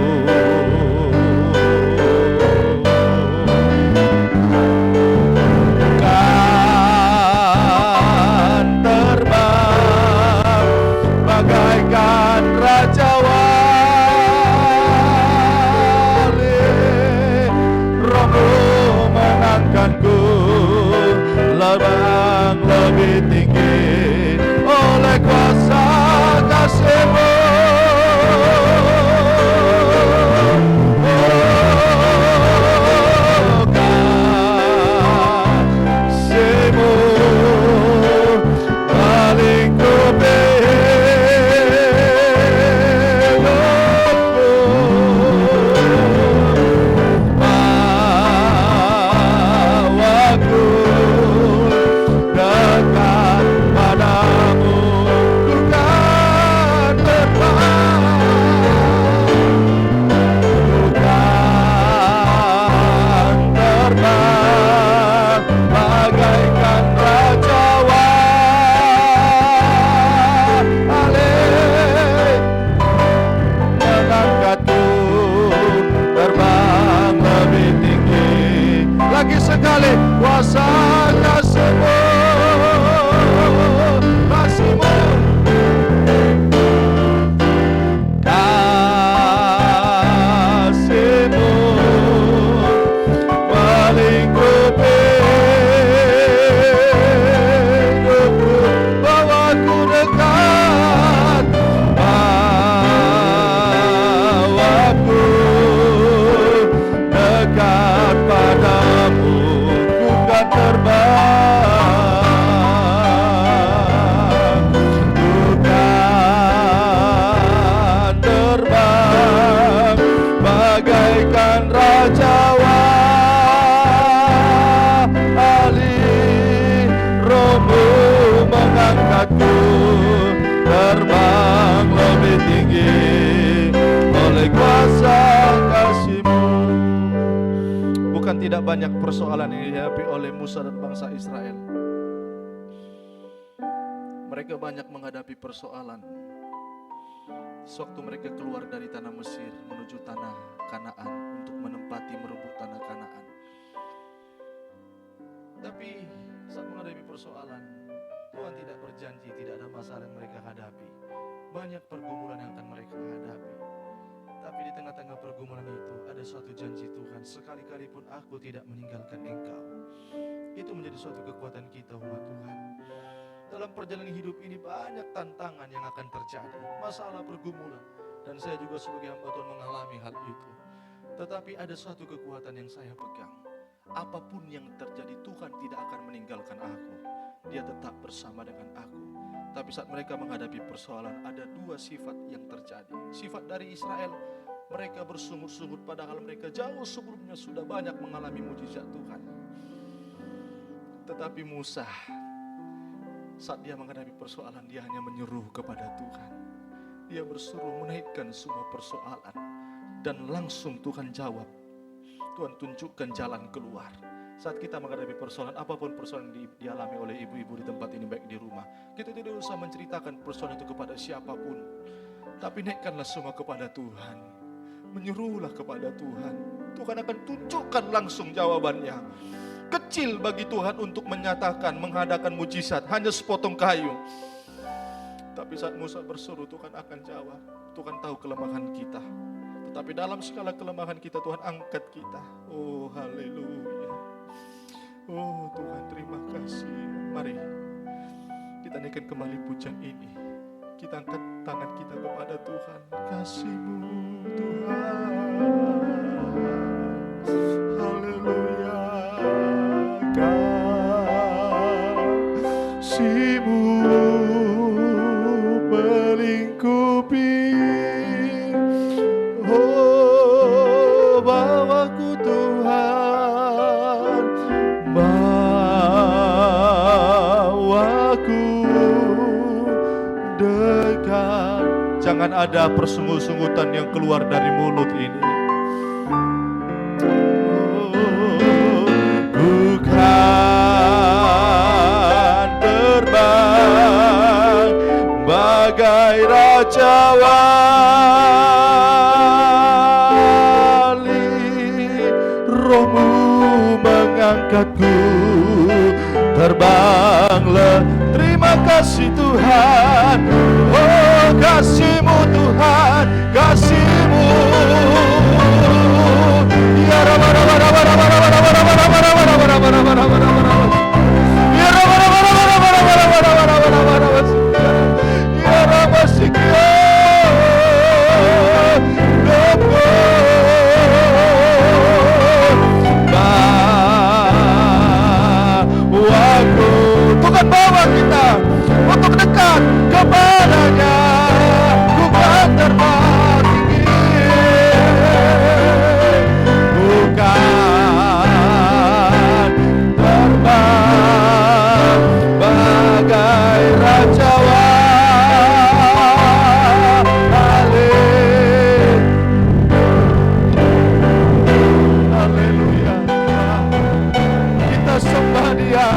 Bagaikan raja wali, Roh-Mu mengangkatku lebang lebih tinggi oleh kuasa kasih-Mu. Kasih-Mu melingkupi sekali kuasa kasih-Mu, kasih-Mu, kasih-Mu melingkupi hidupku, bawaku dekat, bawaku dekat padamu. Terbang bagaikan raja wali, Roh-Mu mengangkatku terbang lebih tinggi oleh kuasa kasih-Mu. Bukan tidak banyak persoalan yang dihadapi oleh Musa dan bangsa Israel. Mereka banyak menghadapi persoalan sewaktu mereka keluar dari tanah Mesir menuju tanah Kanaan untuk menempati merebut tanah Kanaan. Tapi saat menghadapi persoalan, Tuhan tidak berjanji tidak ada masalah yang mereka hadapi. Banyak pergumulan yang akan mereka hadapi. Tapi di tengah-tengah pergumulan itu ada suatu janji Tuhan, sekali-kali pun aku tidak meninggalkan Engkau. Itu menjadi suatu kekuatan kita umat Tuhan. Dalam perjalanan hidup ini banyak tantangan yang akan terjadi, masalah pergumulan. Dan saya juga sebagai hamba Tuhan mengalami hal itu. Tetapi ada suatu kekuatan yang saya pegang. Apapun yang terjadi, Tuhan tidak akan meninggalkan aku. Dia tetap bersama dengan aku. Tapi saat mereka menghadapi persoalan, ada dua sifat yang terjadi. Sifat dari Israel, mereka bersungut-sungut padahal mereka jauh sebelumnya sudah banyak mengalami mujizat Tuhan. Tetapi Musa, saat dia menghadapi persoalan, dia hanya menyeru kepada Tuhan. Dia bersuruh menaikkan semua persoalan. Dan langsung Tuhan jawab. Tuhan tunjukkan jalan keluar. Saat kita menghadapi persoalan, apapun persoalan yang dialami oleh ibu-ibu di tempat ini, baik di rumah, kita tidak usah menceritakan persoalan itu kepada siapapun. Tapi naikkanlah semua kepada Tuhan. Menyuruhlah kepada Tuhan. Tuhan akan tunjukkan langsung jawabannya. Kecil bagi Tuhan untuk menyatakan, mengadakan mujizat, hanya sepotong kayu. Tapi saat Musa bersuruh, Tuhan akan jawab. Tuhan tahu kelemahan kita. Tetapi dalam segala kelemahan kita, Tuhan angkat kita. Oh, haleluya. Oh Tuhan, terima kasih. Mari kita naikkan kembali pujian ini. Kita angkat tangan kita kepada Tuhan. Kasih-Mu Tuhan. Haleluya. Kasih-Mu melingkupi. Oh, bawaku Tuhan, bawaku dekat. Jangan ada persungut-sungutan yang keluar dari mulut ini. Bukan terbang bagai raja wali, Roh-Mu mengangkatku terbanglah. Terima kasih Tuhan. Oh, kasih-Mu Tuhan, kasih-Mu. Ya Rabba, Rabba, Rabba, Rabba, Rabba, Rabba, Rabba, Rabba, Rabba, Rabba, Rabba, Rabba, Rabba, Rabba, Rabba. Ya Rabba, Rabba, Rabba, Rabba, Rabba, Rabba, Rabba, Rabba, Rabba, Rabba. Ya Rabba, Sikyo. Tuhan bawa kita untuk dekat kepada-Nya. Bukan terbang tinggi, bukan terbang bagai raja wali. Haleluya. Kita sembah Dia.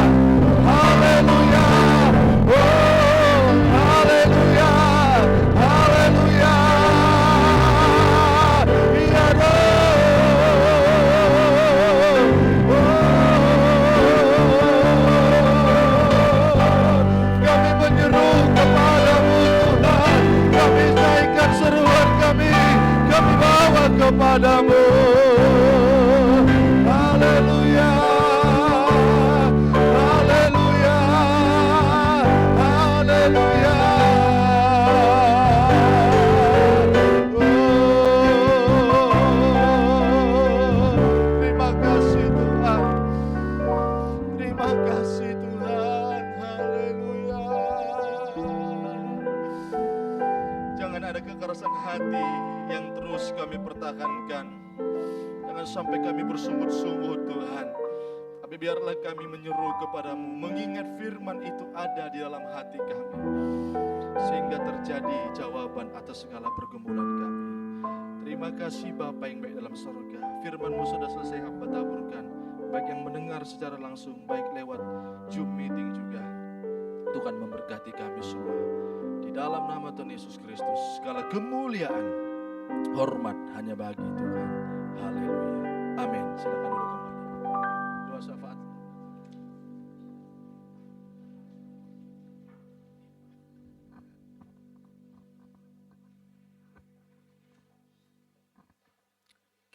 Haleluya. Oh, haleluya. Haleluya. Ya Roh. Kami menyeru kepada-Mu Tuhan. Kami naikkan seruan kami. Kami bawa kepada-Mu. Haleluya. Haleluya. Haleluya. Terima kasih Tuhan. Terima kasih Tuhan. Haleluya. Jangan ada kekerasan hati yang terus kami pertahankan. Jangan sampai kami bersungut-sungut Tuhan. Tapi biarlah kami menyeru kepada-Mu, mengingat firman itu ada di dalam hati kami. Sehingga terjadi jawaban atas segala pergumulan kami. Terima kasih Bapa yang baik dalam surga. Firman-Mu sudah selesai hamba taburkan. Baik yang mendengar secara langsung, baik lewat Zoom meeting juga. Tuhan memberkati kami semua. Di dalam nama Tuhan Yesus Kristus, segala kemuliaan, hormat hanya bagi Tuhan. Haleluya. Amin. Silakan dulu kembali. Doa syafaat.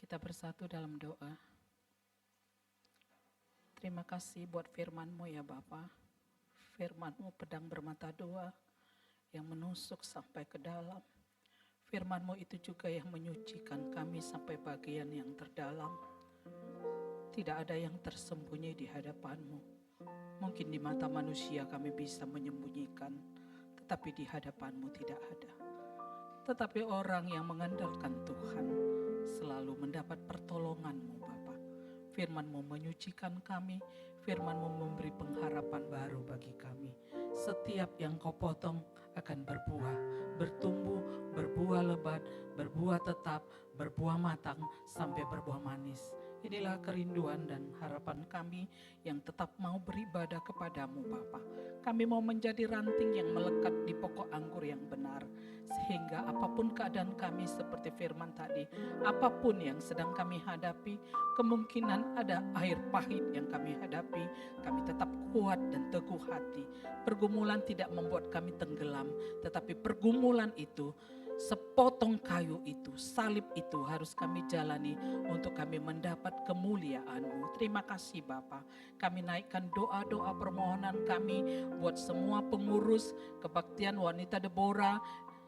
Kita kita bersatu dalam doa. Terima kasih buat firman-Mu ya Bapa. Firman-Mu pedang bermata dua yang menusuk sampai ke dalam. Firman-Mu itu juga yang menyucikan kami sampai bagian yang terdalam. Tidak ada yang tersembunyi di hadapan-Mu. Mungkin di mata manusia kami bisa menyembunyikan, tetapi di hadapan-Mu tidak ada. Tetapi orang yang mengandalkan Tuhan selalu mendapat pertolongan-Mu Bapa. Firman-Mu menyucikan kami, Firman-Mu memberi pengharapan baru bagi kami. Setiap yang Kau potong akan berbuah, bertumbuh, berbuah lebat, berbuah tetap, berbuah matang, sampai berbuah manis. Inilah kerinduan dan harapan kami yang tetap mau beribadah kepadamu Bapa. Kami mau menjadi ranting yang melekat di pokok anggur yang benar. Sehingga apapun keadaan kami seperti firman tadi, apapun yang sedang kami hadapi, kemungkinan ada air pahit yang kami hadapi, kami tetap kuat dan teguh hati. Pergumulan tidak membuat kami tenggelam, tetapi pergumulan itu, sepotong kayu itu, salib itu harus kami jalani untuk kami mendapat kemuliaan-Mu. Terima kasih Bapa. Kami naikkan doa-doa permohonan kami buat semua pengurus kebaktian wanita Deborah.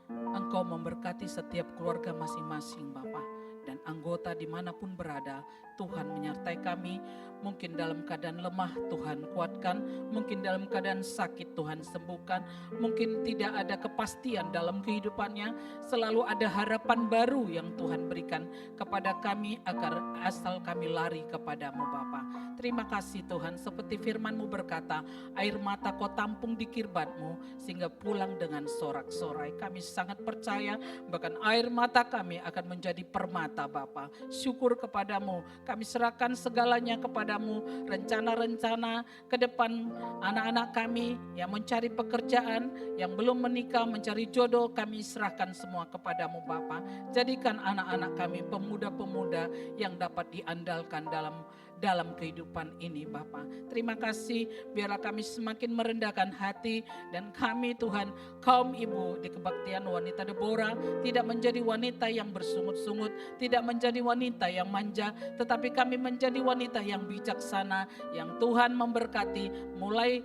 Engkau memberkati setiap keluarga masing-masing Bapa. Dan anggota dimanapun berada, Tuhan menyertai kami. Mungkin dalam keadaan lemah, Tuhan kuatkan. Mungkin dalam keadaan sakit, Tuhan sembuhkan. Mungkin tidak ada kepastian dalam kehidupannya. Selalu ada harapan baru yang Tuhan berikan kepada kami agar asal kami lari kepadamu Bapa. Terima kasih Tuhan, seperti firman-Mu berkata, air mata Kau tampung di kirbat-Mu sehingga pulang dengan sorak-sorai. Kami sangat percaya bahkan air mata kami akan menjadi permata Bapa. Syukur kepadamu, kami serahkan segalanya kepadamu. Rencana-rencana ke depan anak-anak kami yang mencari pekerjaan, yang belum menikah, mencari jodoh, kami serahkan semua kepadamu Bapa. Jadikan anak-anak kami pemuda-pemuda yang dapat diandalkan dalam kehidupan ini Bapa. Terima kasih, biarlah kami semakin merendahkan hati dan kami Tuhan, kaum ibu di kebaktian wanita Deborah tidak menjadi wanita yang bersungut-sungut, tidak menjadi wanita yang manja, tetapi kami menjadi wanita yang bijaksana, yang Tuhan memberkati mulai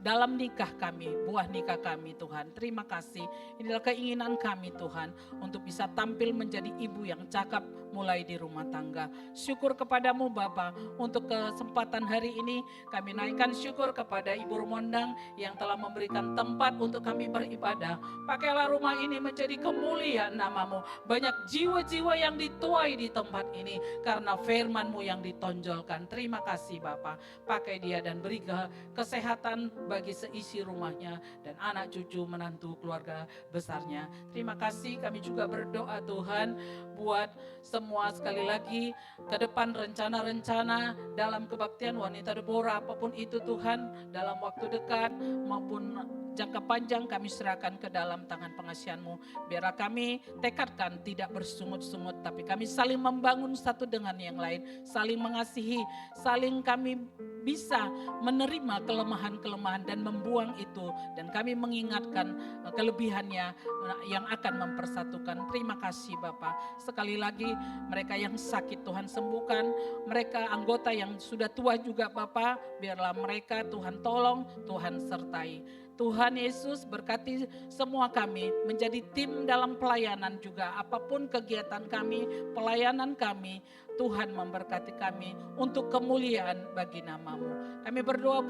dalam nikah kami, buah nikah kami Tuhan. Terima kasih, inilah keinginan kami Tuhan untuk bisa tampil menjadi ibu yang cakap mulai di rumah tangga. Syukur kepadamu Bapa. Untuk kesempatan hari ini kami naikkan syukur kepada Ibu Rumondang yang telah memberikan tempat untuk kami beribadah. Pakailah rumah ini menjadi kemuliaan nama-Mu. Banyak jiwa-jiwa yang dituai di tempat ini karena firman-Mu yang ditonjolkan. Terima kasih Bapa. Pakai dia dan beri kesehatan bagi seisi rumahnya dan anak cucu menantu keluarga besarnya. Terima kasih, kami juga berdoa Tuhan buat semua sekali lagi ke depan rencana-rencana dalam kebaktian wanita Deborah, apapun itu Tuhan, dalam waktu dekat maupun jangka panjang kami serahkan ke dalam tangan pengasihan-Mu. Biarlah kami tekadkan tidak bersungut-sungut, tapi kami saling membangun satu dengan yang lain, saling mengasihi, saling kami bisa menerima kelemahan-kelemahan dan membuang itu, dan kami mengingatkan kelebihannya yang akan mempersatukan. Terima kasih Bapa. Sekali lagi mereka yang sakit Tuhan sembuhkan, mereka anggota yang sudah tua juga Bapa, biarlah mereka Tuhan tolong, Tuhan sertai. Tuhan Yesus berkati semua kami menjadi tim dalam pelayanan juga, apapun kegiatan kami, pelayanan kami, Tuhan memberkati kami untuk kemuliaan bagi nama-Mu. Kami berdoa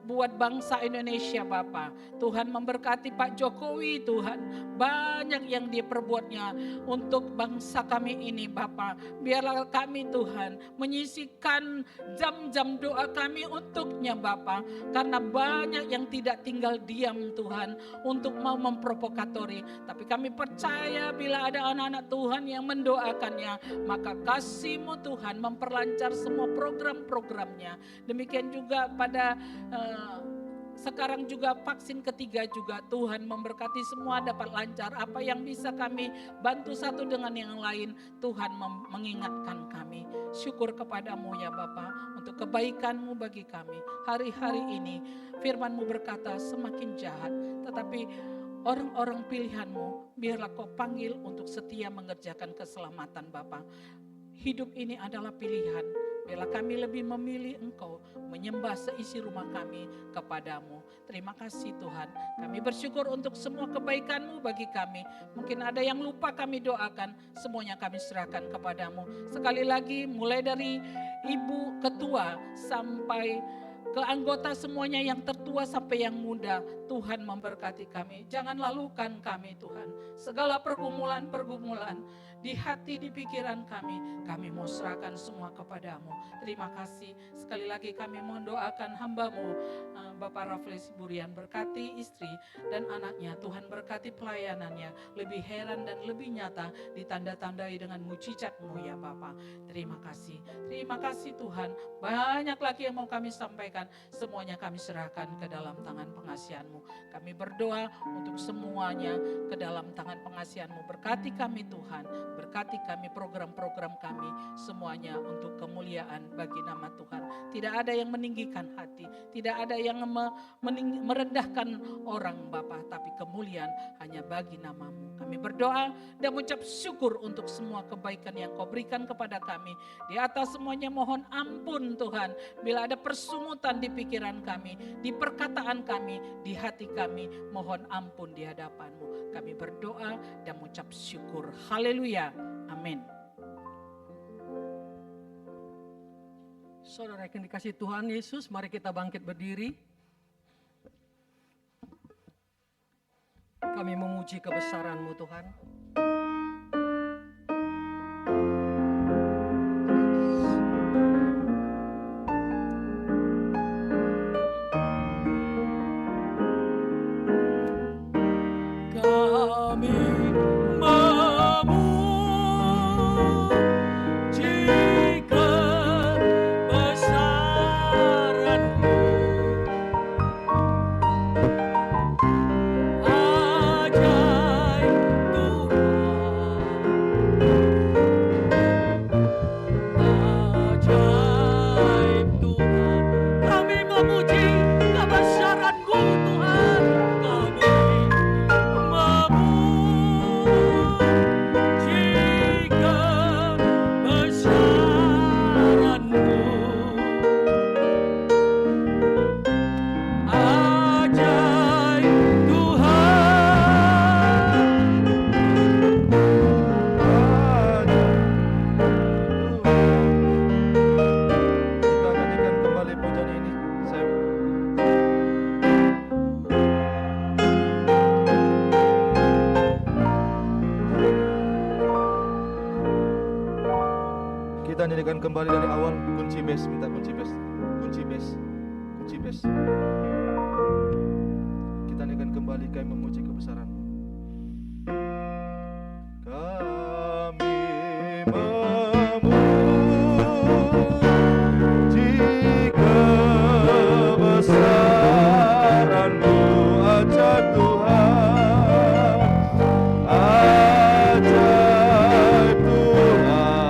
buat bangsa Indonesia Bapa. Tuhan memberkati Pak Jokowi Tuhan. Banyak yang dia perbuatnya untuk bangsa kami ini Bapa. Biarlah kami Tuhan menyisihkan jam-jam doa kami untuknya Bapa. Karena banyak yang tidak tinggal diam Tuhan untuk mau memprovokatori. Tapi kami percaya bila ada anak-anak Tuhan yang mendoakannya, maka kasih-Mu Tuhan memperlancar semua program-programnya. Demikian juga pada sekarang juga vaksin ketiga juga Tuhan memberkati semua dapat lancar. Apa yang bisa kami bantu satu dengan yang lain, Tuhan mengingatkan kami. Syukur kepadamu ya Bapa untuk kebaikan-Mu bagi kami. Hari-hari ini firman-Mu berkata semakin jahat, tetapi orang-orang pilihan-Mu biarlah Kau panggil untuk setia mengerjakan keselamatan Bapa. hidup ini adalah pilihan. Biarlah kami lebih memilih Engkau, menyembah seisi rumah kami kepadamu. Terima kasih Tuhan. Kami bersyukur untuk semua kebaikan-Mu bagi kami. Mungkin ada yang lupa kami doakan, semuanya kami serahkan kepadamu. Sekali lagi mulai dari Ibu Ketua sampai ke anggota semuanya yang tertua sampai yang muda, Tuhan memberkati kami. Jangan lalukan kami Tuhan. Segala pergumulan-pergumulan di hati, di pikiran kami mau serahkan semua kepadamu. Terima kasih. Sekali lagi kami mohon doakan hamba-Mu, Bapak Raffles Burian, berkati istri dan anaknya. Tuhan berkati pelayanannya, lebih heran dan lebih nyata, ditanda-tandai dengan mujizat-Mu ya Bapak. Terima kasih. Terima kasih Tuhan. Banyak lagi yang mau kami sampaikan, semuanya kami serahkan ke dalam tangan pengasihan-Mu. Kami berdoa untuk semuanya ke dalam tangan pengasihan-Mu. Berkati kami Tuhan, berkati kami, program-program kami, semuanya untuk kemuliaan bagi nama Tuhan. Tidak ada yang meninggikan hati, tidak ada yang merendahkan orang Bapa, tapi kemuliaan hanya bagi nama-Mu. Kami berdoa dan mengucap syukur untuk semua kebaikan yang Kau berikan kepada kami. Di atas semuanya mohon ampun Tuhan, bila ada persungutan di pikiran kami, di perkataan kami, di hati kami, mohon ampun di hadapan-Mu. Kami berdoa dan mengucap syukur. Haleluya. Amin. Saudara yang dikasih Tuhan Yesus, mari kita bangkit berdiri. Kami memuji kebesaran-Mu Tuhan. Kita nyanyikan kembali dari awal, kunci bass, minta kunci bass, kunci bass, kunci bass. Kita nyanyikan kembali, kami memuji kebesaran. Kami memuji kebesaran-Mu aja Tuhan, ajaib Tuhan.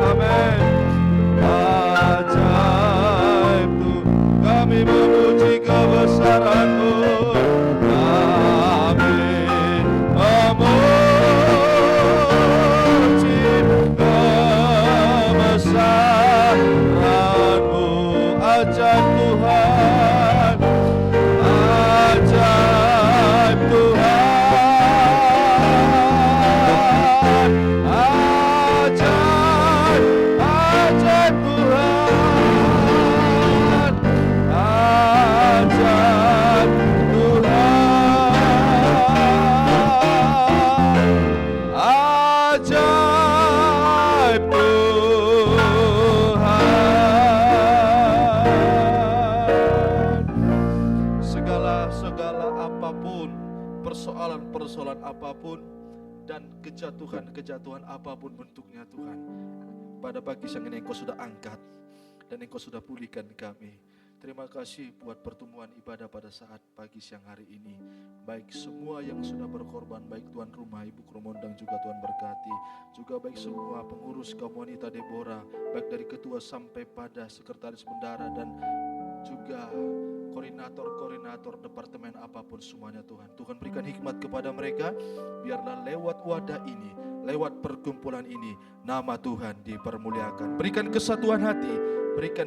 Amin. Ajaib Tuhan, kami memuji kebesaran-Mu. Kami memuji kebesaran-Mu ajaib Tuhan, ajaib Tuhan, ajaib, ajaib Tuhan, ajaib Tuhan, ajaib Tuhan. Segala apapun, persoalan apapun, dan kejatuhan apapun bentuknya Tuhan, pada pagi siang ini Engkau sudah angkat dan Engkau sudah pulihkan kami. Terima kasih buat pertemuan ibadah pada saat pagi siang hari ini. Baik semua yang sudah berkorban, baik tuan rumah, ibu Kromondang juga Tuhan berkati. Juga baik semua pengurus kaum wanita Deborah, baik dari ketua sampai pada sekretaris bendara dan juga koordinator departemen apapun semuanya Tuhan. Tuhan berikan hikmat kepada mereka, biarlah lewat wadah ini, lewat perkumpulan ini nama Tuhan dipermuliakan. Berikan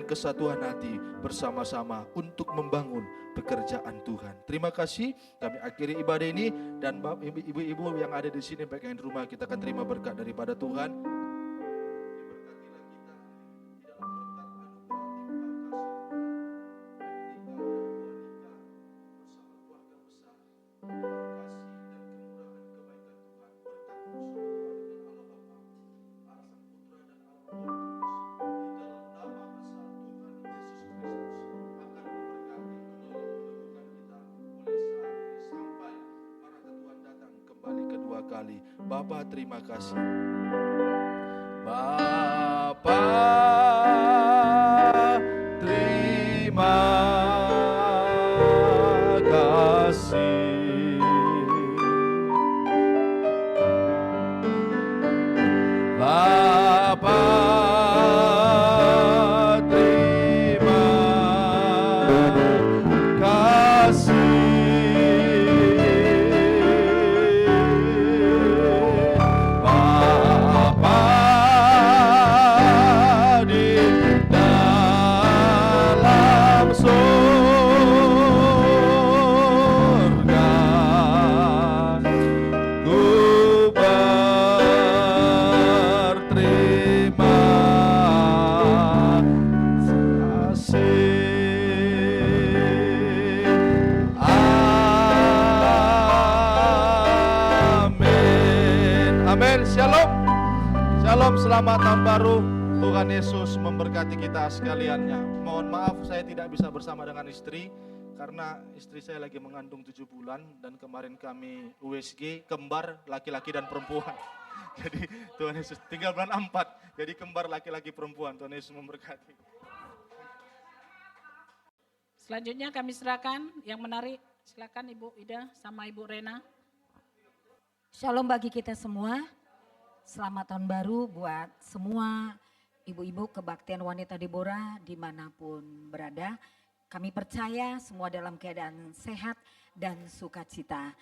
kesatuan hati bersama-sama untuk membangun pekerjaan Tuhan. Terima kasih. Kami akhiri ibadah ini, dan ibu-ibu yang ada di sini baik yang di rumah, kita akan terima berkat daripada Tuhan. Kali. Bapa terima kasih. Bapa terima kasih. Bapa terima kasih. Selamat tahun baru. Tuhan Yesus memberkati kita sekaliannya. Mohon maaf saya tidak bisa bersama dengan istri karena istri saya lagi mengandung 7 bulan dan kemarin kami USG kembar laki-laki dan perempuan. Jadi Tuhan Yesus tinggal bulan 4. Jadi kembar laki-laki perempuan. Tuhan Yesus memberkati. Selanjutnya kami serahkan yang menarik. Silakan Ibu Ida sama Ibu Rena. Shalom bagi kita semua. Selamat tahun baru buat semua ibu-ibu kebaktian wanita Deborah dimanapun berada. Kami percaya semua dalam keadaan sehat dan sukacita.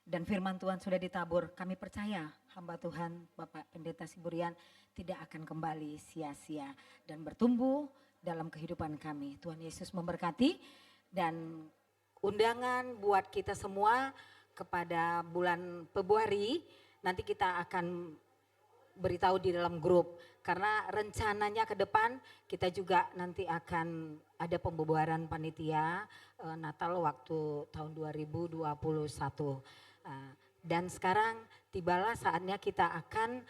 Dan firman Tuhan sudah ditabur. Kami percaya hamba Tuhan Bapak Pendeta Siburian tidak akan kembali sia-sia dan bertumbuh dalam kehidupan kami. Tuhan Yesus memberkati, dan undangan buat kita semua kepada bulan Februari. Nanti kita akan beritahu di dalam grup, karena rencananya ke depan kita juga nanti akan ada pembubaran panitia Natal waktu tahun 2021. Dan sekarang tibalah saatnya kita akan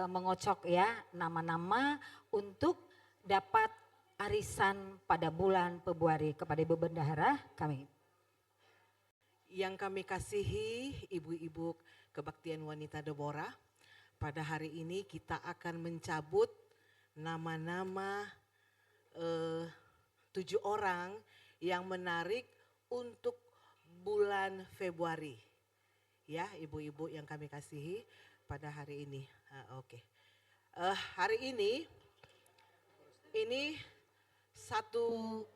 mengocok ya nama-nama untuk dapat arisan pada bulan Februari. Kepada Ibu Bendahara kami. Yang kami kasihi ibu-ibu kebaktian wanita Deborah, pada hari ini kita akan mencabut nama-nama 7 orang yang menarik untuk bulan Februari. Ya, ibu-ibu yang kami kasihi pada hari ini. Hari ini satu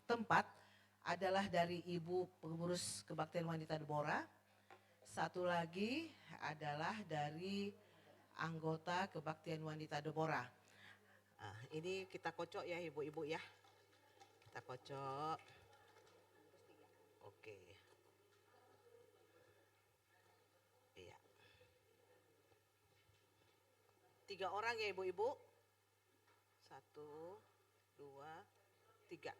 tempat adalah dari Ibu Pengurus Kebaktian Wanita Deborah. Satu lagi adalah dari anggota Kebaktian Wanita Deborah. Ini kita kocok ya ibu-ibu ya. Kita kocok. Oke. Iya. 3 orang ya ibu-ibu. 1, 2, 3.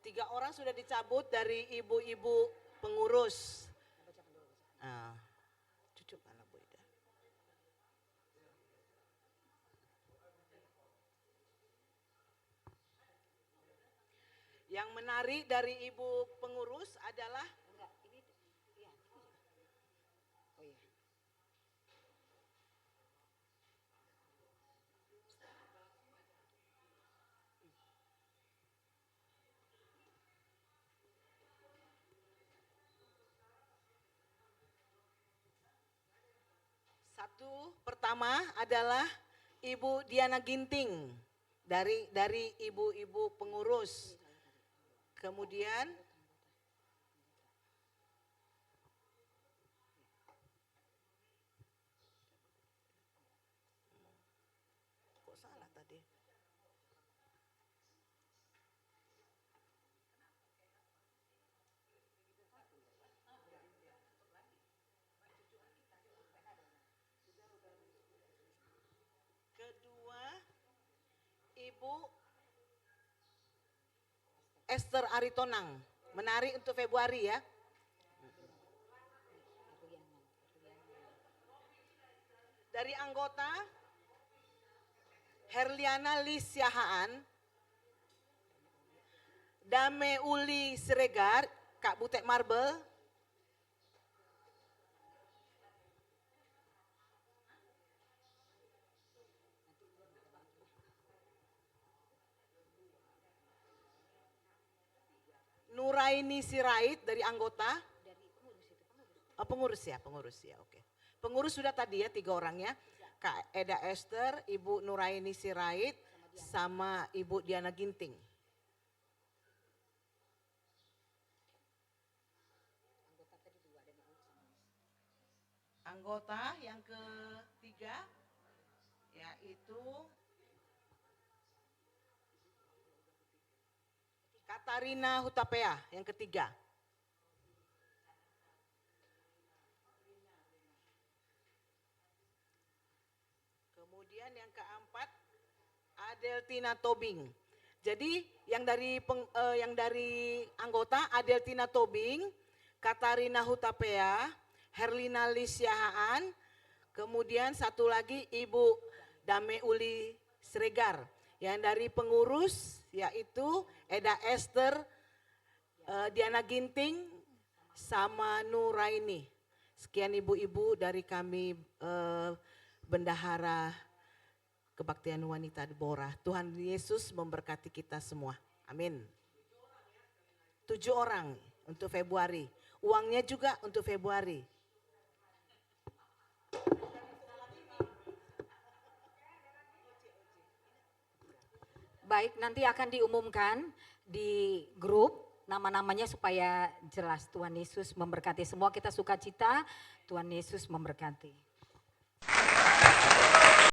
3 orang sudah dicabut dari ibu-ibu pengurus. Cucuk mana Bu Ida? Yang menarik dari ibu pengurus adalah pertama adalah Ibu Diana Ginting dari ibu-ibu pengurus. Kemudian dia. Kedua, Ibu Esther Aritonang, menari untuk Februari ya. Dari anggota Herliana Lisyahaan, Dame Uli Siregar, Kak Butek Marble, Nuraini Sirait dari anggota, pengurus ya, oke. Pengurus sudah tadi ya 3 orang ya, Kak Eda Esther, Ibu Nuraini Sirait, sama Ibu Diana Ginting. Anggota yang ketiga yaitu Katarina Hutapea yang ketiga. Kemudian yang keempat Adeltina Tobing. Jadi yang dari anggota Adeltina Tobing, Katarina Hutapea, Herlina Lisyahaan, kemudian satu lagi Ibu Dame Uli Siregar. Yang dari pengurus yaitu Eda Esther, Diana Ginting, sama Nuraini. Sekian ibu-ibu dari kami Bendahara Kebaktian Wanita Deborah. Tuhan Yesus memberkati kita semua. Amin. 7 orang untuk Februari. Uangnya juga untuk Februari. Baik, nanti akan diumumkan di grup nama-namanya supaya jelas. Tuhan Yesus memberkati semua, kita sukacita, Tuhan Yesus memberkati.